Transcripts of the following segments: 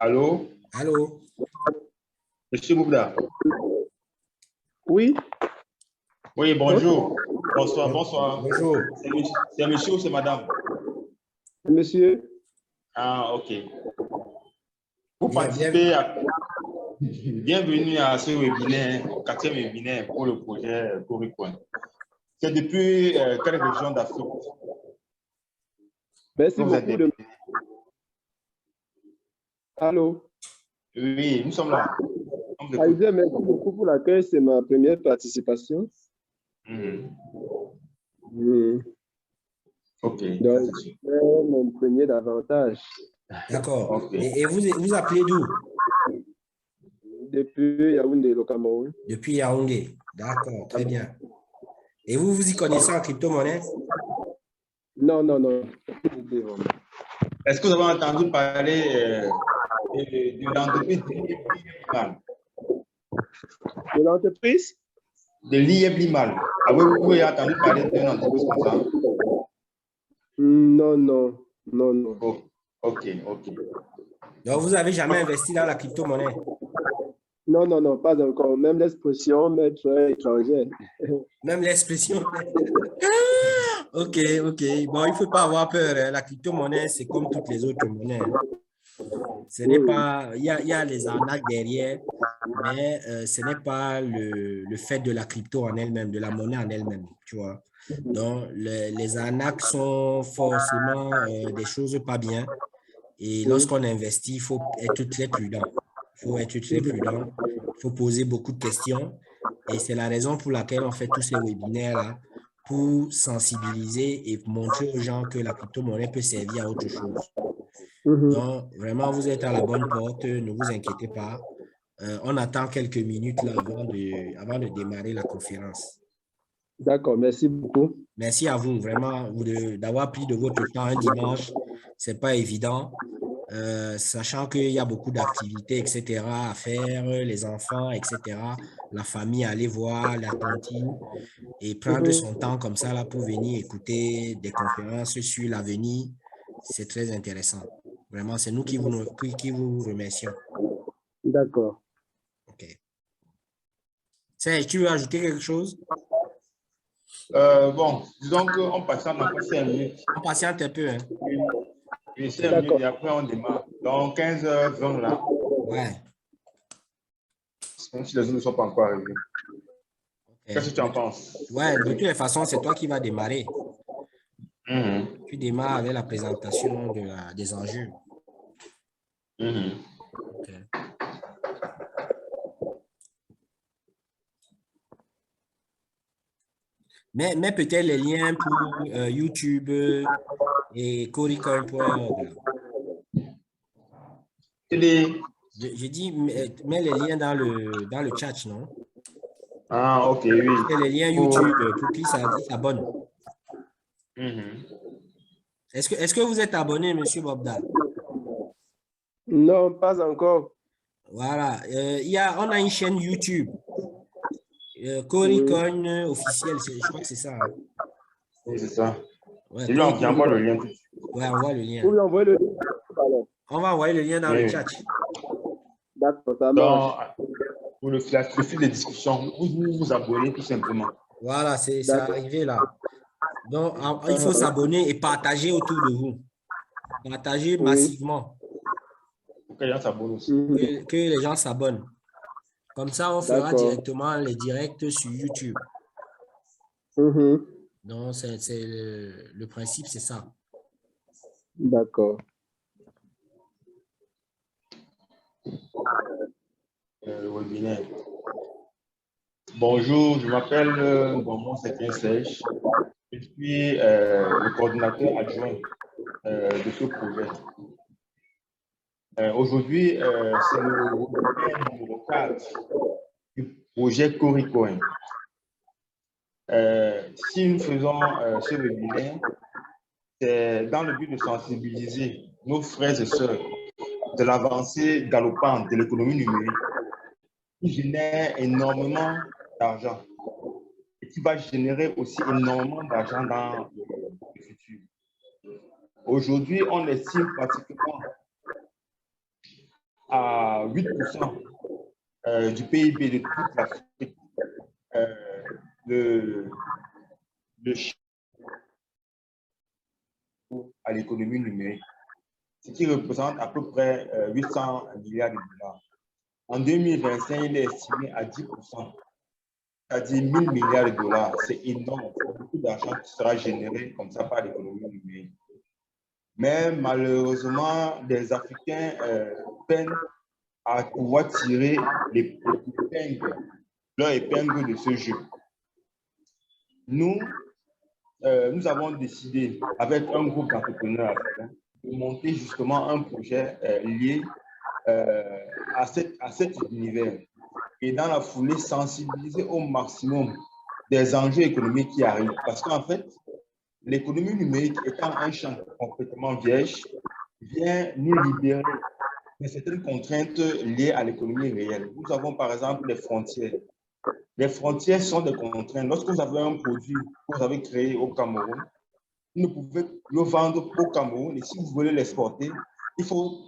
Allô? Allô? Monsieur Boubda? Oui, Oui, bonjour. Bonsoir, bonsoir. Bonjour. C'est monsieur ou c'est madame? monsieur. Ah, ok. Vous Bien, participez à... Bienvenue à ce webinaire, au 4e webinaire pour le projet Coricoin. C'est depuis quelle région d'Afrique? Merci Vous êtes beaucoup de... Allô? Oui, nous sommes là. On vous écoute. Aïda, merci beaucoup pour l'accueil. C'est ma première participation. Mhm. Ok. Donc, c'est mon premier davantage. D'accord. Ok. Et vous appelez d'où? Depuis Yaoundé, le Cameroun. Depuis Yaoundé. D'accord, très bien. Et vous vous y connaissez en crypto-monnaie? Non, non, non. Est-ce que vous avez entendu parler de l'entreprise Limal? De l'entreprise? De l'IEBLIMAL. Avez-vous entendu parler d'une entreprise comme ça? Non, non, non, non. Oh, ok, ok. Donc, vous n'avez jamais investi dans la crypto-monnaie? Non, non, non, pas encore. Même l'expression maître étranger. Même l'expression. Ok, ok. Bon, il ne faut pas avoir peur, hein. La crypto-monnaie, c'est comme toutes les autres monnaies, hein. Ce n'est pas, il y a les arnaques derrière, mais ce n'est pas le fait de la crypto en elle-même, de la monnaie en elle-même, tu vois. Donc, les arnaques sont forcément des choses pas bien. Et lorsqu'on investit, il faut être très prudent. Il faut être très prudent. Il faut poser beaucoup de questions. Et c'est la raison pour laquelle on fait tous ces webinaires-là, pour sensibiliser et montrer aux gens que la crypto-monnaie peut servir à autre chose. Donc, vraiment, vous êtes à la bonne porte, ne vous inquiétez pas. On attend quelques minutes là avant de démarrer la conférence. D'accord, merci beaucoup. Merci à vous, vraiment, d'avoir pris de votre temps un dimanche. Ce n'est pas évident, sachant qu'il y a beaucoup d'activités, etc., à faire, les enfants, etc., la famille, aller voir, la cantine, et prendre son temps comme ça là, pour venir écouter des conférences sur l'avenir. C'est très intéressant. Vraiment, c'est nous qui vous remercions. D'accord. OK. Serge, tu veux ajouter quelque chose? Bon, disons qu'on patiente encore 5 minutes. On patiente un peu, hein? Et 5 minutes et après on démarre. Donc 15h20 là. Ouais. Même si les autres ne sont pas encore arrivés. Okay. Qu'est-ce que tu en penses? Ouais, de toutes les façons, c'est toi qui vas démarrer. Tu démarres avec la présentation des enjeux. Okay. Mais peut-être les liens pour YouTube et Coricoin.org. Je dis, mets les liens dans le chat, non? Ah, ok, oui. C'est les liens YouTube pour qu'ils s'abonnent. Est-ce que vous êtes abonné, M. Bobda? Non, pas encore. Voilà. On a une chaîne YouTube. Coricoin officiel, je crois que c'est ça. Hein? Oui, c'est ça. Ouais, Je lui envoie le lien. Ouais, envoie le lien. Vous lui envoyez le lien. On va envoyer le lien dans le chat. D'accord, ça marche. Pour le fil de discussion, vous vous abonnez tout simplement. Voilà, c'est arrivé là. Donc, il faut s'abonner et partager autour de vous. Partager massivement. Pour que les gens s'abonnent aussi. Que les gens s'abonnent. Comme ça, on fera directement les directs sur YouTube. Donc, le principe, c'est ça. D'accord. Le webinaire. Bonjour, je m'appelle, mon nom c'est Serge. Je suis le coordinateur adjoint de ce projet. Aujourd'hui, c'est le webinaire numéro 4 du projet Coricoin. Si nous faisons ce webinaire, c'est dans le but de sensibiliser nos frères et sœurs de l'avancée galopante de l'économie numérique qui génère énormément d'argent et qui va générer aussi énormément d'argent dans le futur. Aujourd'hui, on estime pratiquement 8% du PIB de toute l'Afrique, le chiffre à l'économie numérique, ce qui représente à peu près 800 milliards de dollars. En 2025, il est estimé à 10%, c'est-à-dire 1000 milliards de dollars. C'est énorme, c'est beaucoup d'argent qui sera généré comme ça par l'économie numérique. Mais malheureusement, les Africains peinent à pouvoir tirer leur épingle de ce jeu. Nous avons décidé, avec un groupe d'entrepreneurs africains, de monter justement un projet lié à cet univers et dans la foulée sensibiliser au maximum des enjeux économiques qui arrivent. Parce qu'en fait, l'économie numérique étant un champ complètement vierge, vient nous libérer de certaines contraintes liées à l'économie réelle. Nous avons par exemple les frontières. Les frontières sont des contraintes. Lorsque vous avez un produit que vous avez créé au Cameroun, vous ne pouvez le vendre au Cameroun et si vous voulez l'exporter, il faut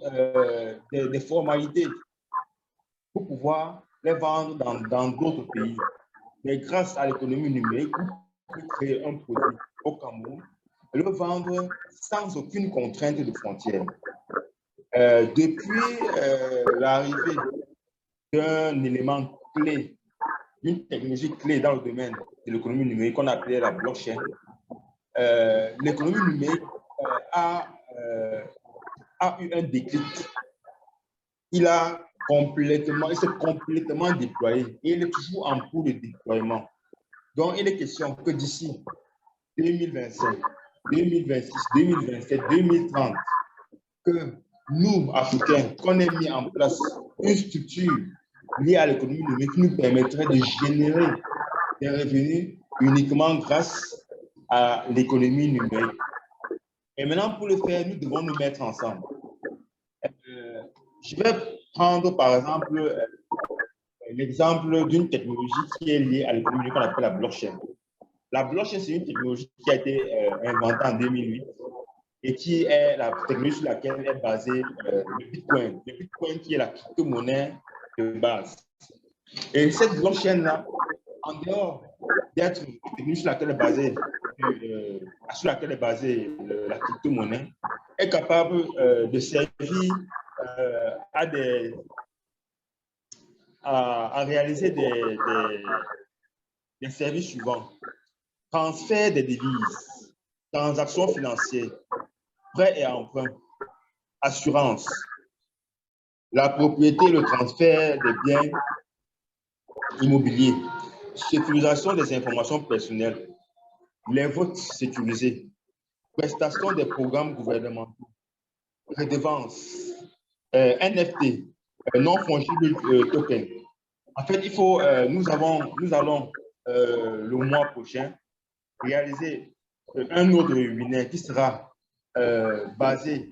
des formalités pour pouvoir les vendre dans d'autres pays. Mais grâce à l'économie numérique, vous pouvez créer un produit au Cameroun et le vendre sans aucune contrainte de frontière. Depuis l'arrivée d'un élément clé, d'une technologie clé dans le domaine de l'économie numérique qu'on appelait la blockchain, l'économie numérique a eu un déclic. Il s'est complètement déployé et il est toujours en cours de déploiement. Donc, il est question que d'ici 2025, 2026, 2027, 2030, que nous, Africains, qu'on ait mis en place une structure liée à l'économie numérique qui nous permettrait de générer des revenus uniquement grâce à l'économie numérique. Et maintenant, pour le faire, nous devons nous mettre ensemble. Je vais prendre par exemple l'exemple d'une technologie qui est liée à l'économie qu'on appelle la blockchain. La blockchain, c'est une technologie qui a été inventée en 2008 et qui est la technologie sur laquelle est basé le Bitcoin. Le Bitcoin qui est la crypto-monnaie de base. Et cette blockchain-là, en dehors d'être une technologie sur laquelle est basée la crypto-monnaie, est capable de servir à réaliser des services suivants. Transfert des devises, transactions financières, prêts et emprunts, assurance, la propriété, le transfert des biens immobiliers, sécurisation des informations personnelles, les votes sécurisés, prestation des programmes gouvernementaux, redevances, NFT, non-fungible token. En fait, nous allons le mois prochain réaliser un autre webinaire qui sera basé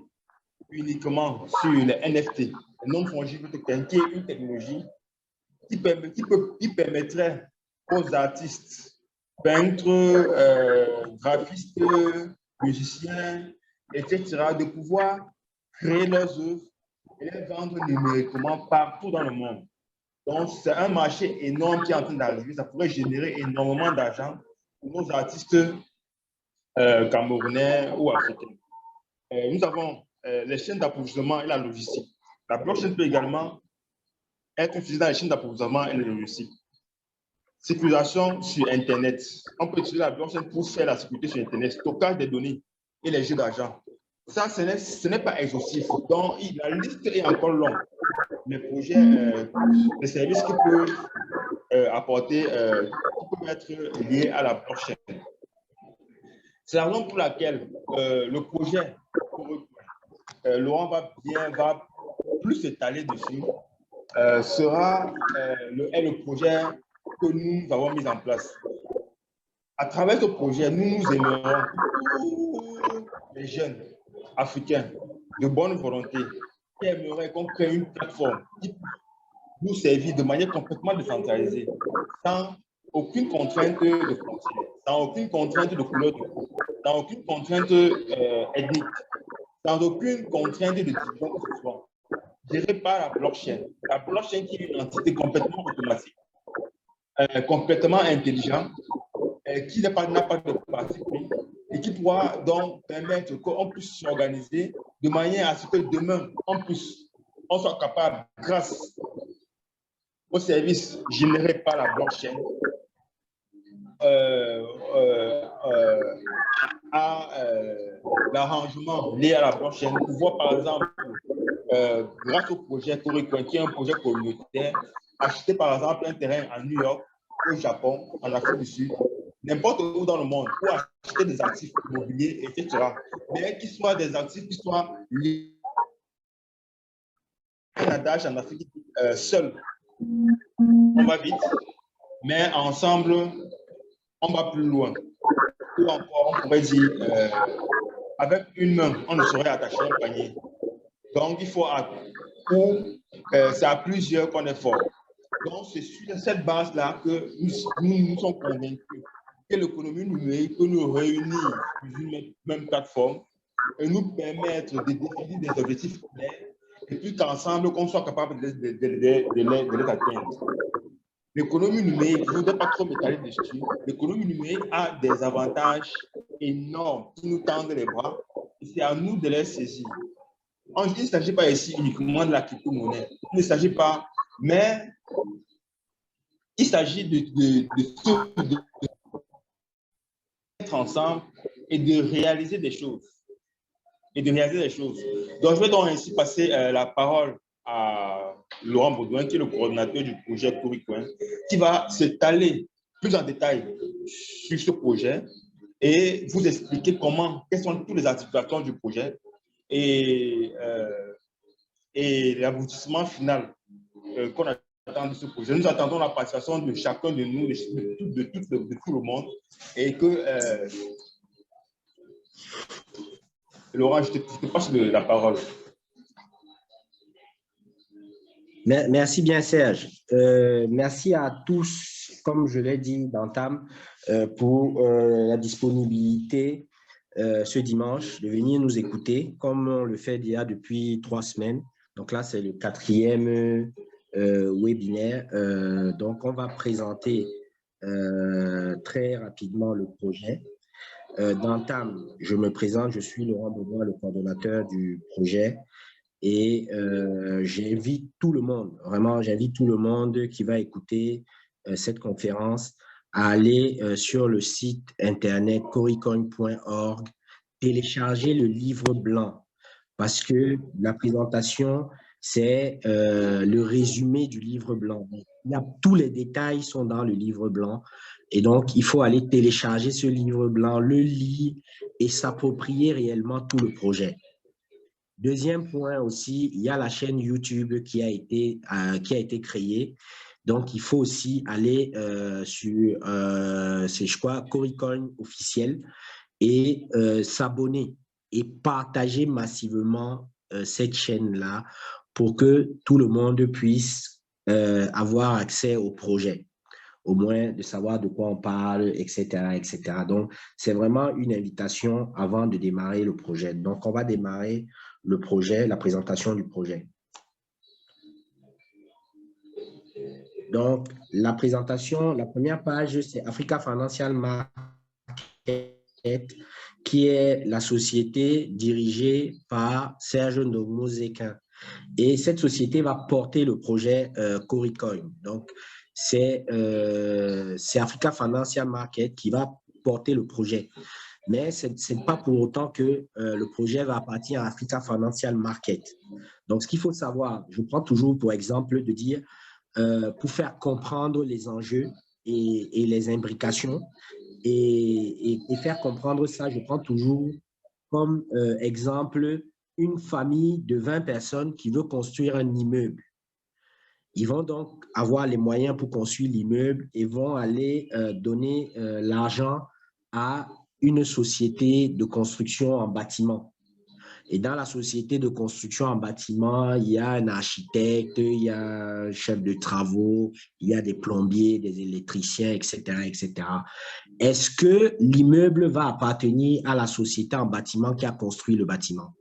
uniquement sur les NFT, non-fungible token, qui est une technologie qui permettrait aux artistes, peintres, graphistes, musiciens, etc., de pouvoir créer leurs œuvres et les vendre numériquement partout dans le monde. Donc, c'est un marché énorme qui est en train d'arriver. Ça pourrait générer énormément d'argent pour nos artistes camerounais ou africains. Nous avons les chaînes d'approvisionnement et la logistique. La blockchain peut également être utilisée dans les chaînes d'approvisionnement et la logistique. Sécurisation sur Internet. On peut utiliser la blockchain pour faire la sécurité sur Internet, stockage des données et les jeux d'argent. Ça, ce n'est pas exhaustif. Donc, la liste est encore longue. Les projets, les services qui peuvent apporter, qui peuvent être liés à la blockchain. C'est la raison pour laquelle le projet, Laurent va plus s'étaler dessus, sera le projet que nous avons mis en place. À travers ce projet, nous aimerons les jeunes africains de bonne volonté qui aimeraient qu'on crée une plateforme qui nous servir de manière complètement décentralisée, sans aucune contrainte de frontière, sans aucune contrainte de couleur de peau, sans aucune contrainte ethnique, sans aucune contrainte de division que ce soit. gérée par la blockchain. La blockchain qui est une entité complètement automatique, complètement intelligente, qui n'a pas de parti pris et qui pourra donc permettre qu'on puisse s'organiser de manière à ce que demain, on soit capable, grâce aux services générés par la blockchain, à l'arrangement lié à la blockchain, pouvoir par exemple, grâce au projet Coricoin, qui est un projet communautaire, acheter par exemple un terrain à New York, au Japon, en Afrique du Sud, n'importe où dans le monde, pour acheter des actifs immobiliers, etc. Mais qui soient des actifs qui soient liés à un adage en Afrique, seul, on va vite, mais ensemble, on va plus loin. Ou encore, on pourrait dire, avec une main, on ne saurait attacher un panier. Donc, il faut c'est à plusieurs qu'on est fort. Donc, c'est sur cette base-là que nous sommes convaincus que l'économie numérique peut nous réunir sur une même plateforme et nous permettre de définir des objectifs clairs et puis qu'ensemble, qu'on soit capable de les atteindre. L'économie numérique, je ne voudrais pas trop m'étaler dessus, l'économie numérique a des avantages énormes qui nous tendent les bras et c'est à nous de les saisir. Il ne s'agit pas ici uniquement de la crypto-monnaie, il ne s'agit pas, mais il s'agit de mettre ensemble et de réaliser des choses. Donc, je vais donc ainsi passer la parole à Laurent Baudouin, qui est le coordonnateur du projet Coricoin, qui va s'étaler plus en détail sur ce projet et vous expliquer quelles sont toutes les articulations du projet et l'aboutissement final qu'on attend de ce projet. Nous attendons la participation de chacun de nous, de tout le monde, et que Laurent, je te passe la parole. Merci bien, Serge. Merci à tous, comme je l'ai dit d'entame, pour la disponibilité ce dimanche de venir nous écouter, comme on le fait déjà depuis 3 semaines. Donc là, c'est le 4e webinaire. Donc, on va présenter très rapidement le projet. D'entame, je me présente, je suis Laurent Baudouin, le coordonnateur du projet. Et j'invite tout le monde, vraiment, j'invite tout le monde qui va écouter cette conférence à aller sur le site internet coricoin.org, télécharger le livre blanc, parce que la présentation, c'est le résumé du livre blanc. Tous les détails sont dans le livre blanc. Et donc, il faut aller télécharger ce livre blanc, le lire et s'approprier réellement tout le projet. Deuxième point aussi, il y a la chaîne YouTube qui a été créée. Donc, il faut aussi aller sur, je crois, Coricoin officiel et s'abonner et partager massivement cette chaîne-là pour que tout le monde puisse avoir accès au projet, au moins de savoir de quoi on parle, etc., etc. Donc, c'est vraiment une invitation avant de démarrer le projet. Donc, on va démarrer le projet, la présentation du projet. Donc, la présentation, la première page, c'est Africa Financial Market, qui est la société dirigée par Serge Ndomo-Zekin. Et cette société va porter le projet Coricoin. Donc, c'est Africa Financial Market qui va porter le projet. Mais ce n'est pas pour autant que le projet va appartenir à Africa Financial Market. Donc, ce qu'il faut savoir, je prends toujours pour exemple de dire, pour faire comprendre les enjeux et les imbrications et faire comprendre ça, je prends toujours comme exemple une famille de 20 personnes qui veut construire un immeuble. Ils vont donc avoir les moyens pour construire l'immeuble et vont aller donner l'argent à une société de construction en bâtiment. Et dans la société de construction en bâtiment, il y a un architecte, il y a un chef de travaux, il y a des plombiers, des électriciens, etc., etc. Est-ce que l'immeuble va appartenir à la société en bâtiment qui a construit le bâtiment?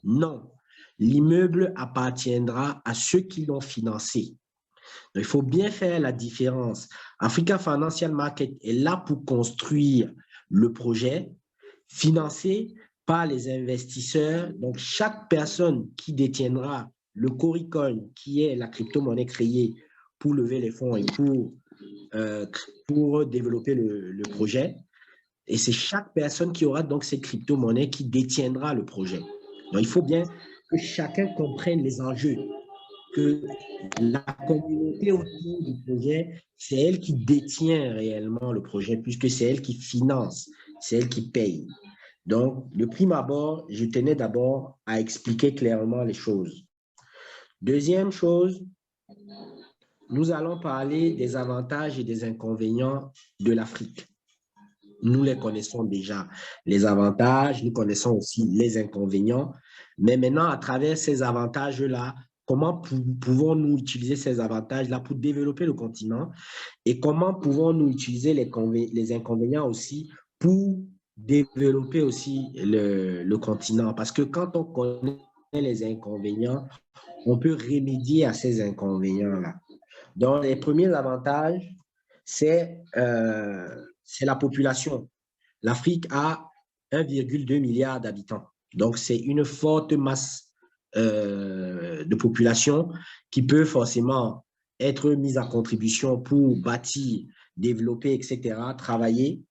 Non. l'immeuble appartiendra à ceux qui l'ont financé. Donc, il faut bien faire la différence. Africa Financial Market est là pour construire le projet, financé par les investisseurs. Donc, chaque personne qui détiendra le Coricoin, qui est la crypto-monnaie créée pour lever les fonds et pour développer le projet, et c'est chaque personne qui aura donc cette crypto-monnaie qui détiendra le projet. Donc, il faut bien que chacun comprenne les enjeux, que la communauté autour du projet, c'est elle qui détient réellement le projet, puisque c'est elle qui finance, c'est elle qui paye. Donc, de prime abord, je tenais d'abord à expliquer clairement les choses. Deuxième chose, nous allons parler des avantages et des inconvénients de l'Afrique. Nous les connaissons déjà, les avantages, nous connaissons aussi les inconvénients, mais maintenant, à travers ces avantages-là, comment pouvons-nous utiliser ces avantages-là pour développer le continent et comment pouvons-nous utiliser les inconvénients aussi pour développer aussi le continent? Parce que quand on connaît les inconvénients, on peut remédier à ces inconvénients-là. Donc, les premiers avantages, c'est la population. L'Afrique a 1,2 milliard d'habitants. Donc, c'est une forte masse de population qui peut forcément être mise à contribution pour bâtir, développer, etc., travailler.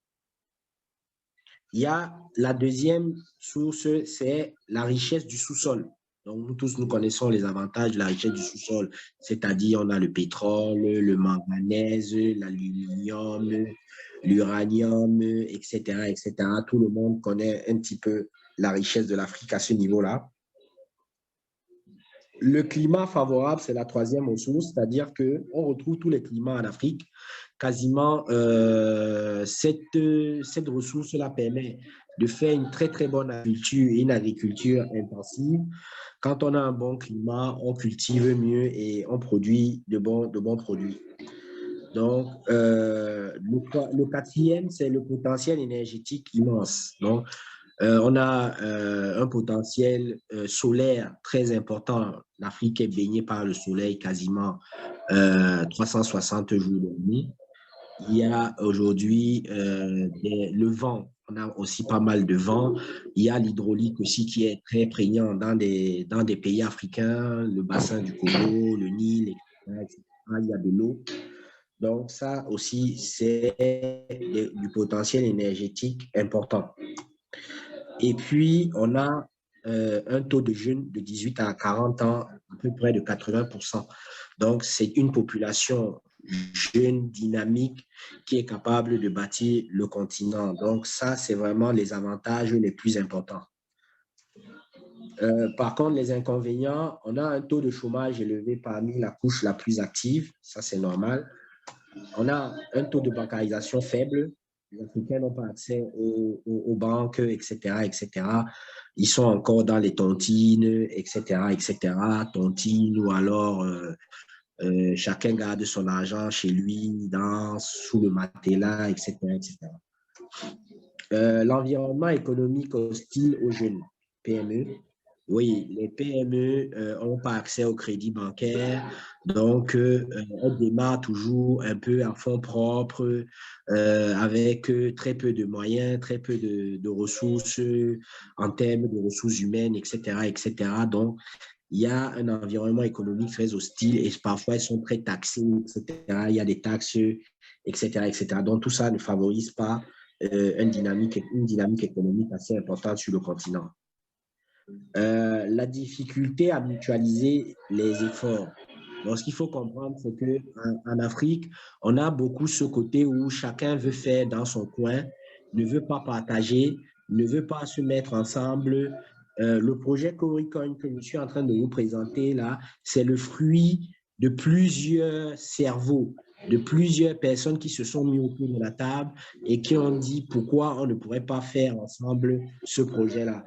Il y a la deuxième source, c'est la richesse du sous-sol. Donc, nous tous, nous connaissons les avantages de la richesse du sous-sol, c'est-à-dire on a le pétrole, le manganèse, l'aluminium, l'uranium, etc., etc. Tout le monde connaît un petit peu la richesse de l'Afrique à ce niveau-là. Le climat favorable, c'est la troisième ressource, c'est-à-dire qu'on retrouve tous les climats en Afrique. Quasiment, cette ressource-là permet de faire une très, très bonne agriculture et une agriculture intensive. Quand on a un bon climat, on cultive mieux et on produit de bons produits. Donc, le quatrième, c'est le potentiel énergétique immense. Donc, on a un potentiel solaire très important. L'Afrique est baignée par le soleil quasiment 360 jours de l'année. Il y a aujourd'hui le vent. On a aussi pas mal de vent. Il y a l'hydraulique aussi qui est très prégnant dans des pays africains, le bassin du Congo, le Nil, etc., etc. Il y a de l'eau. Donc, ça aussi, c'est du potentiel énergétique important. Et puis, on a un taux de jeunes de 18 à 40 ans, à peu près de 80%. Donc, c'est une population jeune, dynamique, qui est capable de bâtir le continent. Donc, ça, c'est vraiment les avantages les plus importants. Par contre, les inconvénients, on a un taux de chômage élevé parmi la couche la plus active. Ça, c'est normal. On a un taux de bancarisation faible. Les Africains n'ont pas accès aux banques, etc., etc. Ils sont encore dans les tontines, etc., etc. Tontines ou alors chacun garde son argent chez lui, sous le matelas, etc., etc. L'environnement économique hostile aux jeunes, PME. Oui, les PME n'ont pas accès au crédit bancaire, donc on démarre toujours un peu à fonds propres, avec très peu de moyens, très peu de ressources en termes de ressources humaines, etc., etc. Donc, il y a un environnement économique très hostile et parfois ils sont très taxés, etc. Il y a des taxes, etc., etc. Donc, tout ça ne favorise pas une dynamique économique assez importante sur le continent. La difficulté à mutualiser les efforts. Donc, ce qu'il faut comprendre, c'est qu'en Afrique, on a beaucoup ce côté où chacun veut faire dans son coin, ne veut pas partager, ne veut pas se mettre ensemble. Le projet Coricoin que je suis en train de vous présenter là, c'est le fruit de plusieurs cerveaux, de plusieurs personnes qui se sont mis autour de la table et qui ont dit pourquoi on ne pourrait pas faire ensemble ce projet-là.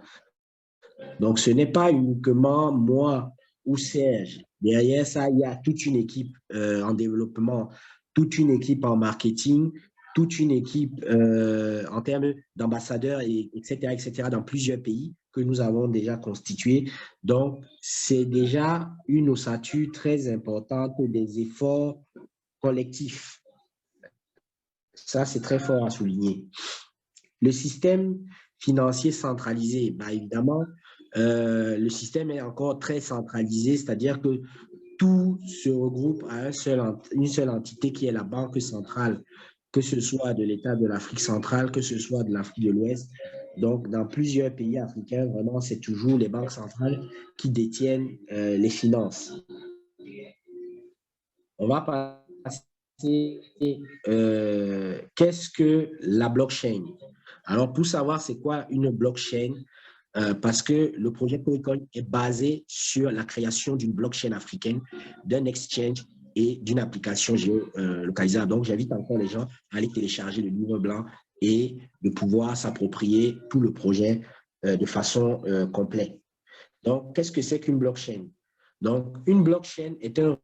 Donc, ce n'est pas uniquement moi ou Serge. Derrière ça, il y a toute une équipe en développement, toute une équipe en marketing, toute une équipe en termes d'ambassadeurs, etc., dans plusieurs pays que nous avons déjà constitués. Donc, c'est déjà une ossature très importante des efforts collectifs. Ça, c'est très fort à souligner. Le système financier centralisé, bah, évidemment, le système est encore très centralisé, c'est-à-dire que tout se regroupe à une seule entité qui est la Banque centrale, que ce soit de l'État de l'Afrique centrale, que ce soit de l'Afrique de l'Ouest. Donc, dans plusieurs pays africains, vraiment, c'est toujours les banques centrales qui détiennent les finances. On va passer, qu'est-ce que la blockchain? Alors, pour savoir c'est quoi une blockchain, parce que le projet Corecoin est basé sur la création d'une blockchain africaine, d'un exchange et d'une application géolocalisable. Donc, j'invite encore les gens à aller télécharger le livre blanc et de pouvoir s'approprier tout le projet de façon complète. Donc, qu'est-ce que c'est qu'une blockchain? Donc, une blockchain est un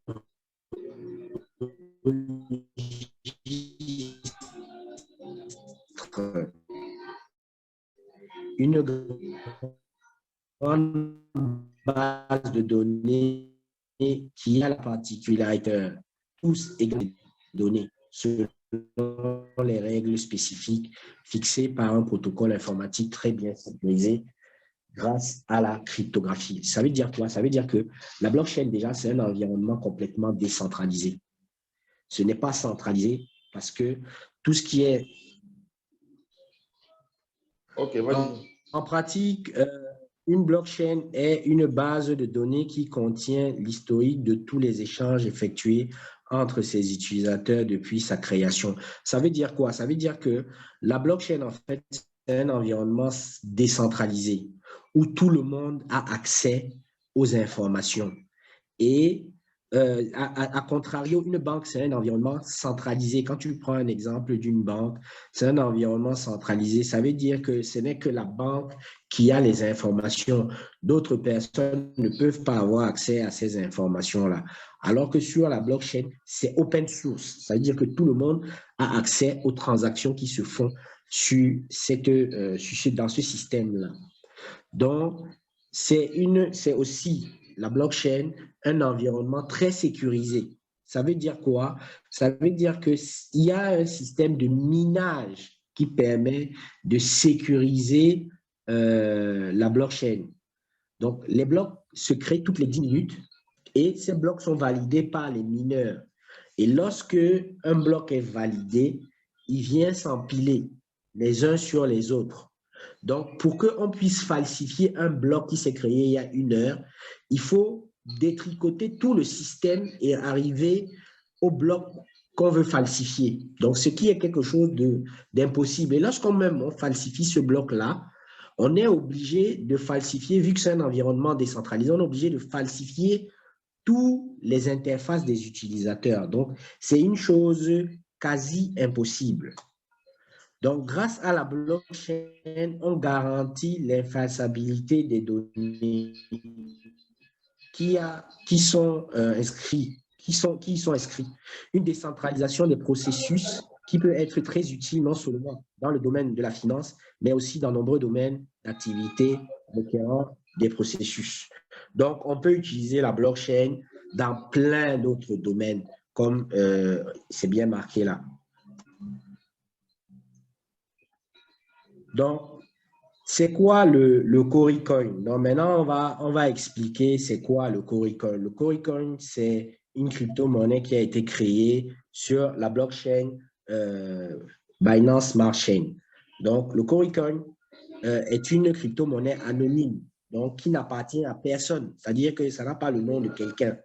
une grande base de données qui a la particularité tous égales données selon les règles spécifiques fixées par un protocole informatique très bien sécurisé grâce à la cryptographie. Ça veut dire quoi? Ça veut dire que la blockchain, déjà, c'est un environnement complètement décentralisé. Ce n'est pas centralisé parce que tout ce qui est... Ok, vas-y. En pratique, une blockchain est une base de données qui contient l'historique de tous les échanges effectués entre ses utilisateurs depuis sa création. Ça veut dire quoi? Ça veut dire que la blockchain, en fait, c'est un environnement décentralisé où tout le monde a accès aux informations. Et à contrario, une banque, c'est un environnement centralisé. Quand tu prends un exemple d'une banque, c'est un environnement centralisé. Ça veut dire que ce n'est que la banque qui a les informations. D'autres personnes ne peuvent pas avoir accès à ces informations-là. Alors que sur la blockchain, c'est open source. Ça veut dire que tout le monde a accès aux transactions qui se font dans ce système-là. Donc, c'est aussi la blockchain, un environnement très sécurisé. Ça veut dire quoi? Ça veut dire qu'il y a un système de minage qui permet de sécuriser la blockchain. Donc, les blocs se créent toutes les 10 minutes et ces blocs sont validés par les mineurs. Et lorsque un bloc est validé, il vient s'empiler les uns sur les autres. Donc, pour qu'on puisse falsifier un bloc qui s'est créé il y a 1 heure, il faut détricoter tout le système et arriver au bloc qu'on veut falsifier. Donc, ce qui est quelque chose d'impossible. Et lorsqu'on même on falsifie ce bloc-là, on est obligé de falsifier, vu que c'est un environnement décentralisé, on est obligé de falsifier toutes les interfaces des utilisateurs. Donc, c'est une chose quasi impossible. Donc, grâce à la blockchain, on garantit l'infaillibilité des données qui sont inscrits, une décentralisation des processus qui peut être très utile non seulement dans le domaine de la finance, mais aussi dans de nombreux domaines d'activité requérant des processus. Donc, on peut utiliser la blockchain dans plein d'autres domaines, comme c'est bien marqué là. Donc, c'est quoi le Corecoin? Donc, maintenant, on va expliquer c'est quoi le Corecoin. Le Corecoin, c'est une crypto-monnaie qui a été créée sur la blockchain Binance Smart Chain. Donc, le Corecoin est une crypto-monnaie anonyme, donc qui n'appartient à personne. C'est-à-dire que ça n'a pas le nom de quelqu'un.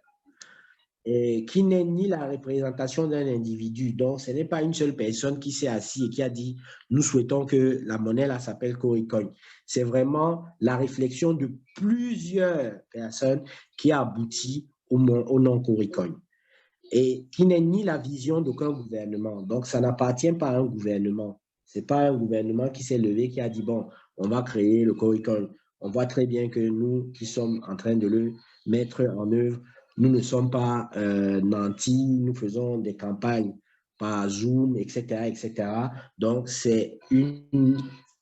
Et qui n'est ni la représentation d'un individu. Donc, ce n'est pas une seule personne qui s'est assise et qui a dit « nous souhaitons que la monnaie là s'appelle Corecoin ». C'est vraiment la réflexion de plusieurs personnes qui a abouti au nom Corecoin et qui n'est ni la vision d'aucun gouvernement. Donc, ça n'appartient pas à un gouvernement. Ce n'est pas un gouvernement qui s'est levé, qui a dit « bon, on va créer le Corecoin ». On voit très bien que nous qui sommes en train de le mettre en œuvre, nous ne sommes pas nantis, nous faisons des campagnes par Zoom, etc., etc. Donc, c'est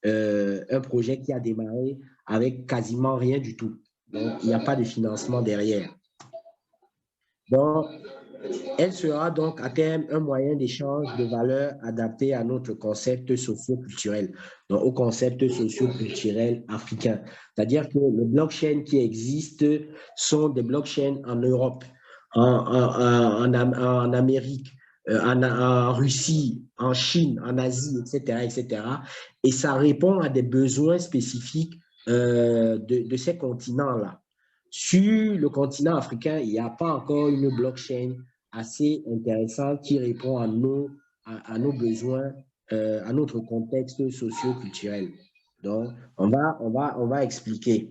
un projet qui a démarré avec quasiment rien du tout. Donc, il n'y a pas de financement derrière. Donc, elle sera donc à terme un moyen d'échange de valeurs adapté à notre concept socio-culturel, donc au concept socio-culturel africain. C'est-à-dire que les blockchains qui existent sont des blockchains en Europe, en Amérique, en Russie, en Chine, en Asie, etc., etc. Et ça répond à des besoins spécifiques de ces continents-là. Sur le continent africain, il n'y a pas encore une blockchain assez intéressante qui répond à nos besoins, à notre contexte socio-culturel. Donc, on va expliquer.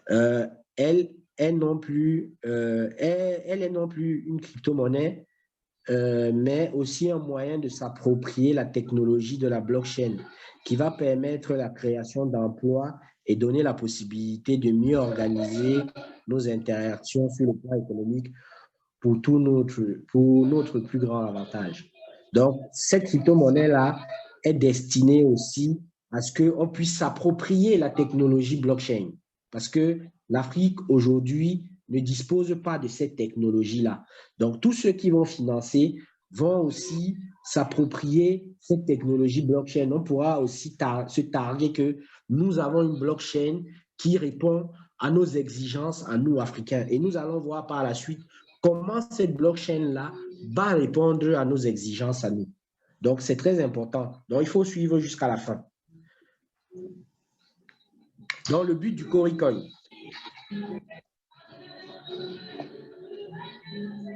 Elle est non plus une crypto-monnaie, mais aussi un moyen de s'approprier la technologie de la blockchain qui va permettre la création d'emplois et donner la possibilité de mieux organiser nos interactions sur le plan économique pour notre plus grand avantage. Donc, cette crypto-monnaie-là est destinée aussi à ce qu'on puisse s'approprier la technologie blockchain. Parce que l'Afrique, aujourd'hui, ne dispose pas de cette technologie-là. Donc, tous ceux qui vont financer vont aussi s'approprier cette technologie blockchain. On pourra aussi se targuer que nous avons une blockchain qui répond à nos exigences, à nous, Africains. Et nous allons voir par la suite comment cette blockchain-là va répondre à nos exigences à nous. Donc, c'est très important. Donc, il faut suivre jusqu'à la fin. Donc, le but du Coricoin.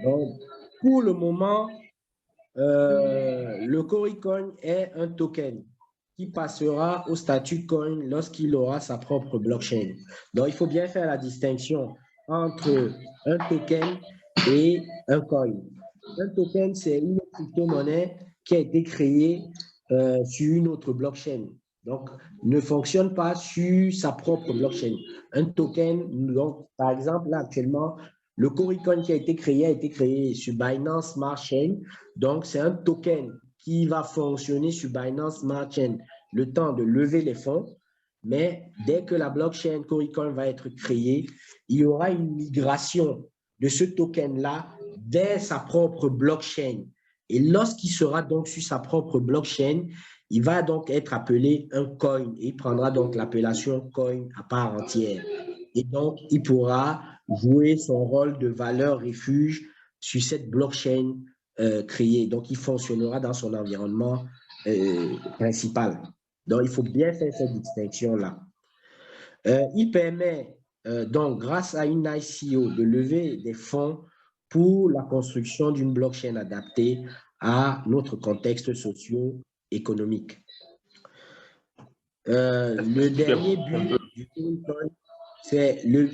Donc, pour le moment, le Coricoin est un token qui passera au statut coin lorsqu'il aura sa propre blockchain. Donc, il faut bien faire la distinction entre un token et un coin. Un token, c'est une crypto-monnaie qui a été créée sur une autre blockchain. Donc, ne fonctionne pas sur sa propre blockchain. Un token, donc, par exemple, là, actuellement, le Coricoin qui a été créé sur Binance Smart Chain. Donc, c'est un token qui va fonctionner sur Binance Smart Chain le temps de lever les fonds. Mais dès que la blockchain Coricoin va être créée, il y aura une migration de ce token-là vers sa propre blockchain. Et lorsqu'il sera donc sur sa propre blockchain, il va donc être appelé un coin. Et il prendra donc l'appellation coin à part entière. Et donc, il pourra jouer son rôle de valeur refuge sur cette blockchain créée. Donc, il fonctionnera dans son environnement principal. Donc, il faut bien faire cette distinction-là. Il permet donc, grâce à une ICO, de lever des fonds pour la construction d'une blockchain adaptée à notre contexte socio-économique. Le dernier but du Coricoin, le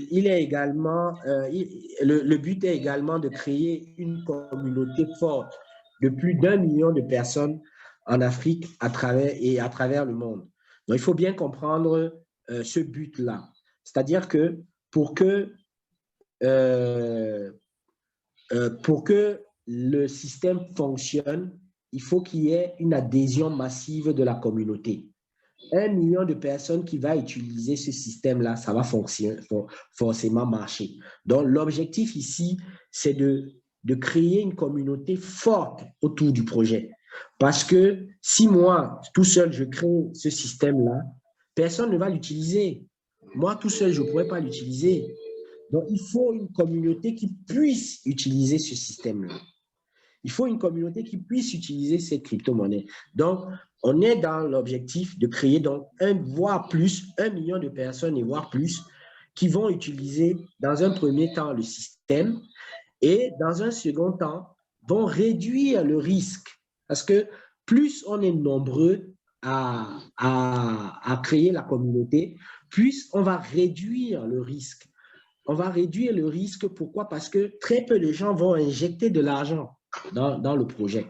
but est également de créer une communauté forte de plus d'1 million de personnes en Afrique à travers le monde. Donc, il faut bien comprendre ce but-là. C'est-à-dire que pour que le système fonctionne, il faut qu'il y ait une adhésion massive de la communauté. 1 million de personnes qui vont utiliser ce système-là, ça va forcément marcher. Donc, l'objectif ici, c'est de créer une communauté forte autour du projet. Parce que si moi, tout seul, je crée ce système-là, personne ne va l'utiliser. Moi, tout seul, je ne pourrais pas l'utiliser. Donc, il faut une communauté qui puisse utiliser ce système-là. Il faut une communauté qui puisse utiliser ces crypto-monnaies. Donc, on est dans l'objectif de créer donc voire plus, 1 million de personnes et voire plus qui vont utiliser dans un premier temps le système et dans un second temps vont réduire le risque. Parce que plus on est nombreux à créer la communauté, plus on va réduire le risque. On va réduire le risque, pourquoi? Parce que très peu de gens vont injecter de l'argent dans le projet.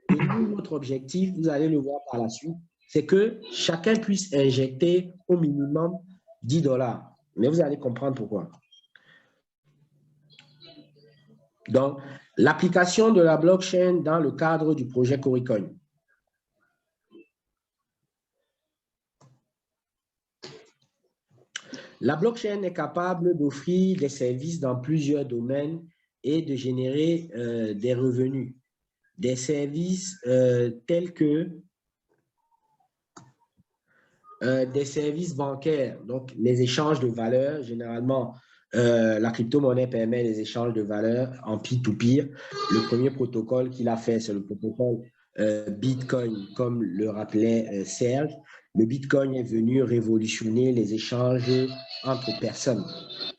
Et nous, notre objectif, vous allez le voir par la suite, c'est que chacun puisse injecter au minimum 10 $. Mais vous allez comprendre pourquoi. Donc, l'application de la blockchain dans le cadre du projet Coricoin. La blockchain est capable d'offrir des services dans plusieurs domaines et de générer des revenus. Des services tels que des services bancaires, donc les échanges de valeurs. Généralement, la crypto-monnaie permet les échanges de valeurs en peer-to-peer. Le premier protocole qu'il a fait, c'est le protocole Bitcoin, comme le rappelait Serge. Le Bitcoin est venu révolutionner les échanges entre personnes.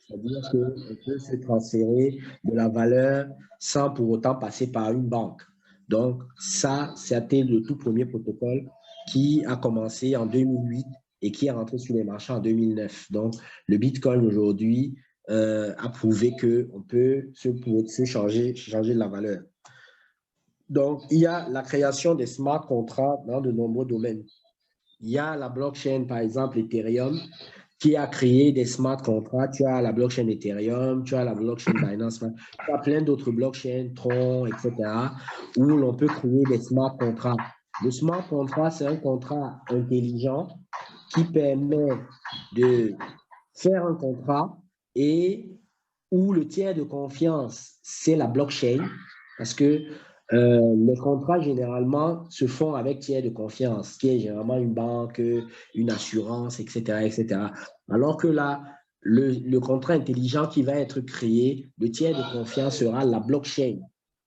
C'est-à-dire qu'on peut se transférer de la valeur sans pour autant passer par une banque. Donc, ça, c'était le tout premier protocole qui a commencé en 2008 et qui est rentré sur les marchés en 2009. Donc, le Bitcoin aujourd'hui a prouvé qu'on peut se changer de la valeur. Donc, il y a la création des smart contracts dans de nombreux domaines. Il y a la blockchain, par exemple, Ethereum, qui a créé des smart contracts. Tu as la blockchain Ethereum, tu as la blockchain Binance, tu as plein d'autres blockchains, Tron, etc., où l'on peut créer des smart contracts. Le smart contract, c'est un contrat intelligent qui permet de faire un contrat et où le tiers de confiance, c'est la blockchain, parce que les contrats, généralement, se font avec tiers de confiance, qui est généralement une banque, une assurance, etc., etc. Alors que là, le contrat intelligent qui va être créé, le tiers de confiance sera la blockchain.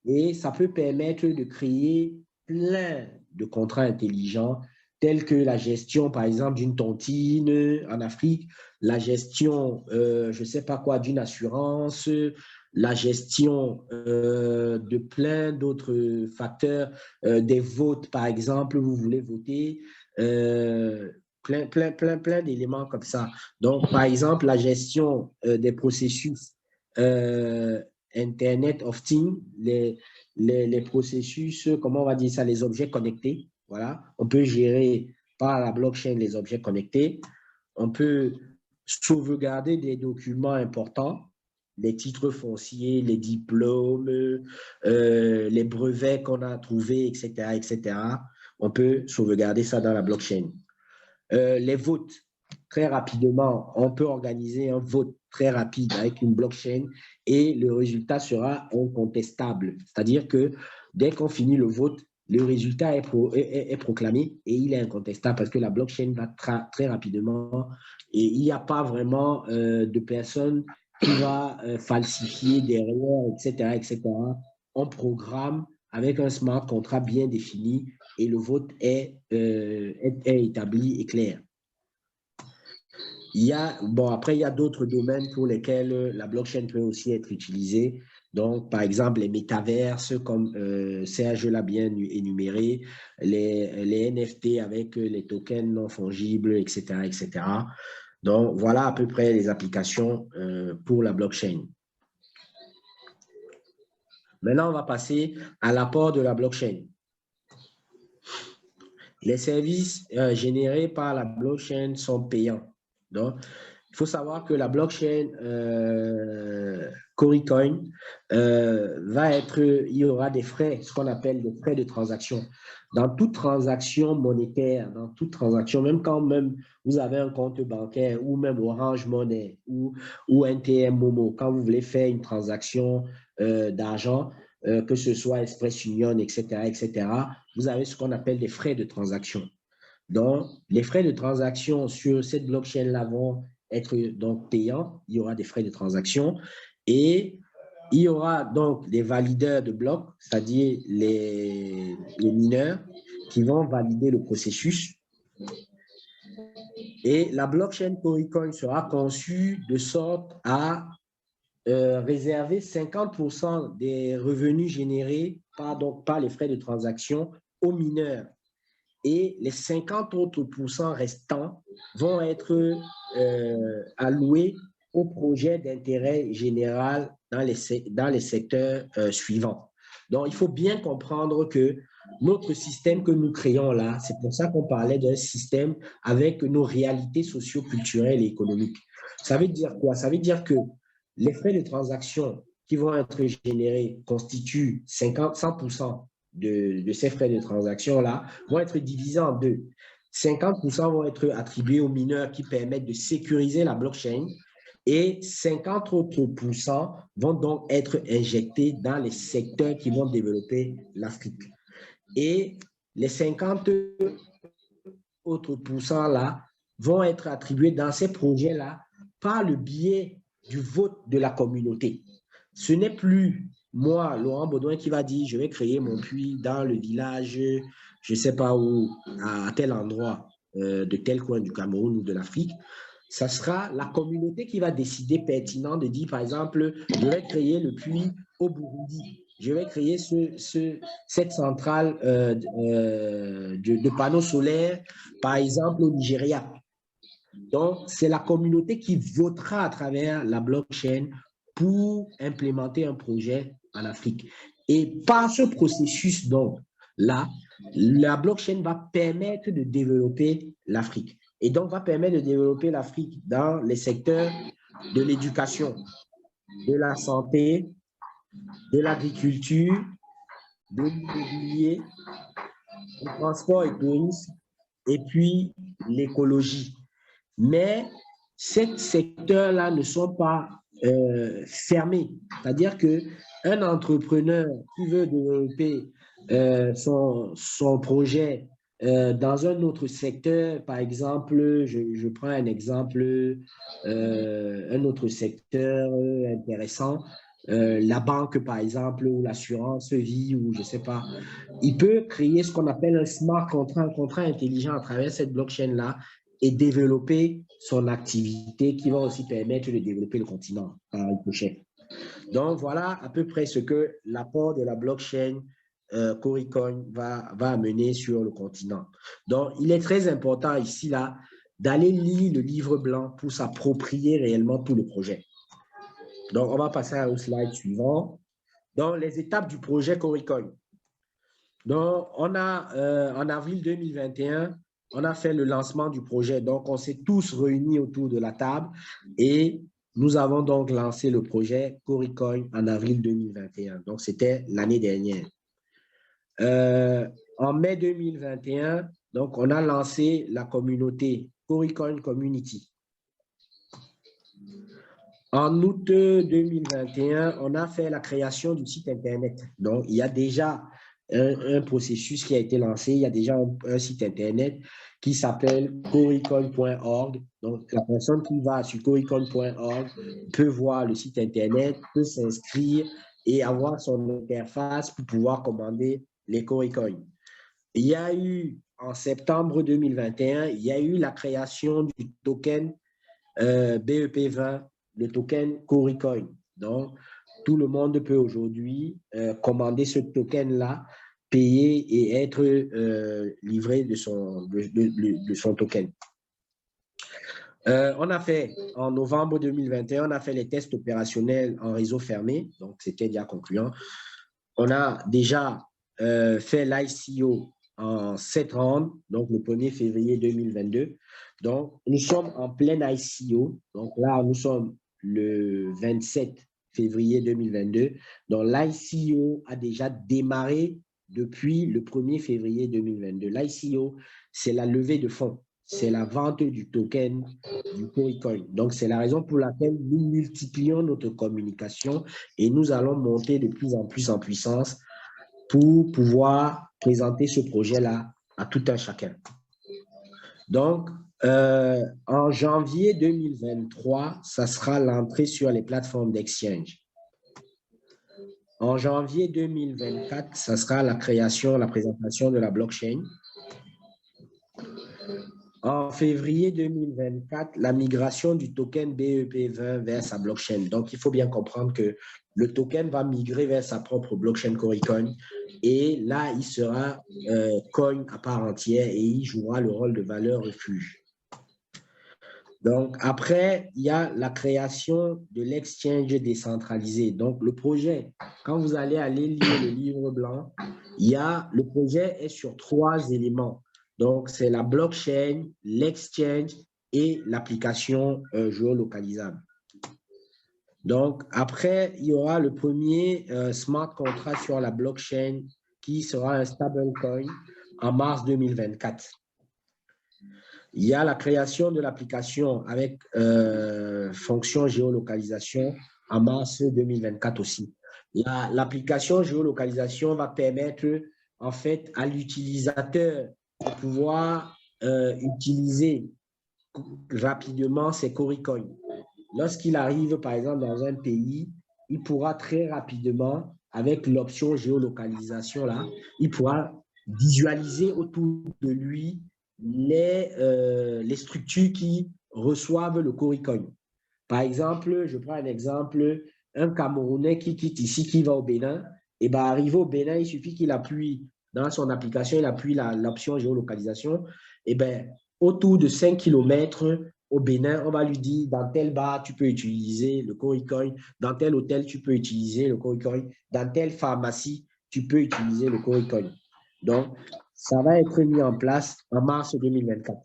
Et ça peut permettre de créer plein de contrats intelligents, tels que la gestion, par exemple, d'une tontine en Afrique, la gestion, je ne sais pas quoi, d'une assurance, la gestion de plein d'autres facteurs, des votes, par exemple, vous voulez voter, plein d'éléments comme ça. Donc, par exemple, la gestion des processus Internet of Things, les processus, comment on va dire ça, les objets connectés. Voilà, on peut gérer par la blockchain les objets connectés. On peut sauvegarder des documents importants, les titres fonciers, les diplômes, les brevets qu'on a trouvés, etc., etc. On peut sauvegarder ça dans la blockchain. Les votes, très rapidement, on peut organiser un vote très rapide avec une blockchain et le résultat sera incontestable. C'est-à-dire que dès qu'on finit le vote, le résultat est proclamé et il est incontestable parce que la blockchain va très rapidement et il n'y a pas vraiment de personne qui va falsifier derrière, etc., etc. On programme avec un smart contract bien défini et le vote est établi et clair. Après, il y a d'autres domaines pour lesquels la blockchain peut aussi être utilisée. Donc, par exemple, les métaverses, comme Serge l'a bien énuméré, les NFT avec les tokens non fongibles, etc., etc. Donc, voilà à peu près les applications pour la blockchain. Maintenant, on va passer à l'apport de la blockchain. Les services générés par la blockchain sont payants. Donc, il faut savoir que la blockchain Coricoin il y aura des frais, ce qu'on appelle des frais de transaction. Dans toute transaction monétaire, dans toute transaction, même quand vous avez un compte bancaire ou même Orange Money ou NTM Momo, quand vous voulez faire une transaction d'argent, que ce soit Express Union, etc., etc., vous avez ce qu'on appelle des frais de transaction. Donc, les frais de transaction sur cette blockchain-là vont être donc payants. Il y aura des frais de transaction et il y aura donc des valideurs de blocs, c'est-à-dire les mineurs qui vont valider le processus. Et la blockchain Coricoin sera conçue de sorte à réserver 50% des revenus générés par les frais de transaction aux mineurs. Et les 50 autres pourcents restants vont être alloués au projet d'intérêt général dans les secteurs suivants. Donc, il faut bien comprendre que notre système que nous créons là, c'est pour ça qu'on parlait d'un système avec nos réalités socio-culturelles et économiques. Ça veut dire quoi? Ça veut dire que les frais de transaction qui vont être générés constituent 100% de ces frais de transaction-là, vont être divisés en deux. 50% vont être attribués aux mineurs qui permettent de sécuriser la blockchain et 50 autres pourcents vont donc être injectés dans les secteurs qui vont développer l'Afrique. Et les 50 autres pourcents là vont être attribués dans ces projets-là par le biais du vote de la communauté. Ce n'est plus moi, Laurent Baudouin, qui va dire je vais créer mon puits dans le village, je ne sais pas où, à tel endroit de tel coin du Cameroun ou de l'Afrique. Ça sera la communauté qui va décider pertinent de dire, par exemple, je vais créer le puits au Burundi. Je vais créer cette centrale de panneaux solaires, par exemple, au Nigeria. Donc, c'est la communauté qui votera à travers la blockchain pour implémenter un projet en Afrique. Et par ce processus, donc, là, la blockchain va permettre de développer l'Afrique. Et donc, va permettre de développer l'Afrique dans les secteurs de l'éducation, de la santé, de l'agriculture, de l'immobilier, du transport et tourisme, et puis l'écologie. Mais ces secteurs-là ne sont pas fermés. C'est-à-dire qu'un entrepreneur qui veut développer son projet dans un autre secteur, par exemple, je prends un exemple, un autre secteur intéressant, la banque, par exemple, ou l'assurance vie, ou je ne sais pas, il peut créer ce qu'on appelle un smart contract, un contrat intelligent à travers cette blockchain-là et développer son activité qui va aussi permettre de développer le continent par le prochain. Donc, voilà à peu près ce que l'apport de la blockchain Coricoin va amener sur le continent. Donc, il est très important ici, là, d'aller lire le livre blanc pour s'approprier réellement tout le projet. Donc, on va passer au slide suivant. Donc, les étapes du projet Coricoin. Donc, on a, en avril 2021, on a fait le lancement du projet. Donc, on s'est tous réunis autour de la table et nous avons donc lancé le projet Coricoin en avril 2021. Donc, c'était l'année dernière. En mai 2021, donc, on a lancé la communauté Coricoin Community. En août 2021, on a fait la création du site Internet. Donc, il y a déjà un processus qui a été lancé. Il y a déjà un site Internet qui s'appelle coricoin.org. Donc, la personne qui va sur coricoin.org peut voir le site Internet, peut s'inscrire et avoir son interface pour pouvoir commander les Coricoins. Il y a eu, en septembre 2021, il y a eu la création du token BEP20, le token Coricoin. Donc, tout le monde peut aujourd'hui commander ce token-là, payer et être livré de son token. On a fait, en novembre 2021, on a fait les tests opérationnels en réseau fermé, donc c'était déjà concluant. On a déjà fait l'ICO en 7 rounds, donc le 1er février 2022. Donc, nous sommes en plein ICO. Donc là, nous sommes le 27 février 2022. Donc, l'ICO a déjà démarré depuis le 1er février 2022. L'ICO, c'est la levée de fonds. C'est la vente du token du Coricoin. Donc, c'est la raison pour laquelle nous multiplions notre communication et nous allons monter de plus en plus en puissance pour pouvoir présenter ce projet-là à tout un chacun. Donc, en janvier 2023, ça sera l'entrée sur les plateformes d'exchange. En janvier 2024, ça sera la création, la présentation de la blockchain. En février 2024, la migration du token BEP20 vers sa blockchain. Donc, il faut bien comprendre que le token va migrer vers sa propre blockchain Coricoin et là, il sera coin à part entière et il jouera le rôle de valeur refuge. Donc, après, il y a la création de l'exchange décentralisé. Donc, le projet, quand vous allez lire le livre blanc, le projet est sur 3 éléments. Donc, c'est la blockchain, l'exchange et l'application géolocalisable. Donc, après, il y aura le premier smart contract sur la blockchain qui sera un stablecoin en mars 2024. Il y a la création de l'application avec fonction géolocalisation en mars 2024 aussi. L'application géolocalisation va permettre en fait à l'utilisateur de pouvoir utiliser rapidement ses Corycoins. Lorsqu'il arrive par exemple dans un pays, il pourra très rapidement, avec l'option géolocalisation là, il pourra visualiser autour de lui les structures qui reçoivent le Corycoin. Par exemple, je prends un exemple, un Camerounais qui quitte ici, qui va au Bénin, et bien arrivé au Bénin, il suffit qu'il appuie dans son application, il appuie l'option géolocalisation, et bien autour de 5 km au Bénin, on va lui dire dans tel bar, tu peux utiliser le Corycoin, dans tel hôtel, tu peux utiliser le Corycoin, dans telle pharmacie, tu peux utiliser le Corycoin. Donc, ça va être mis en place en mars 2024.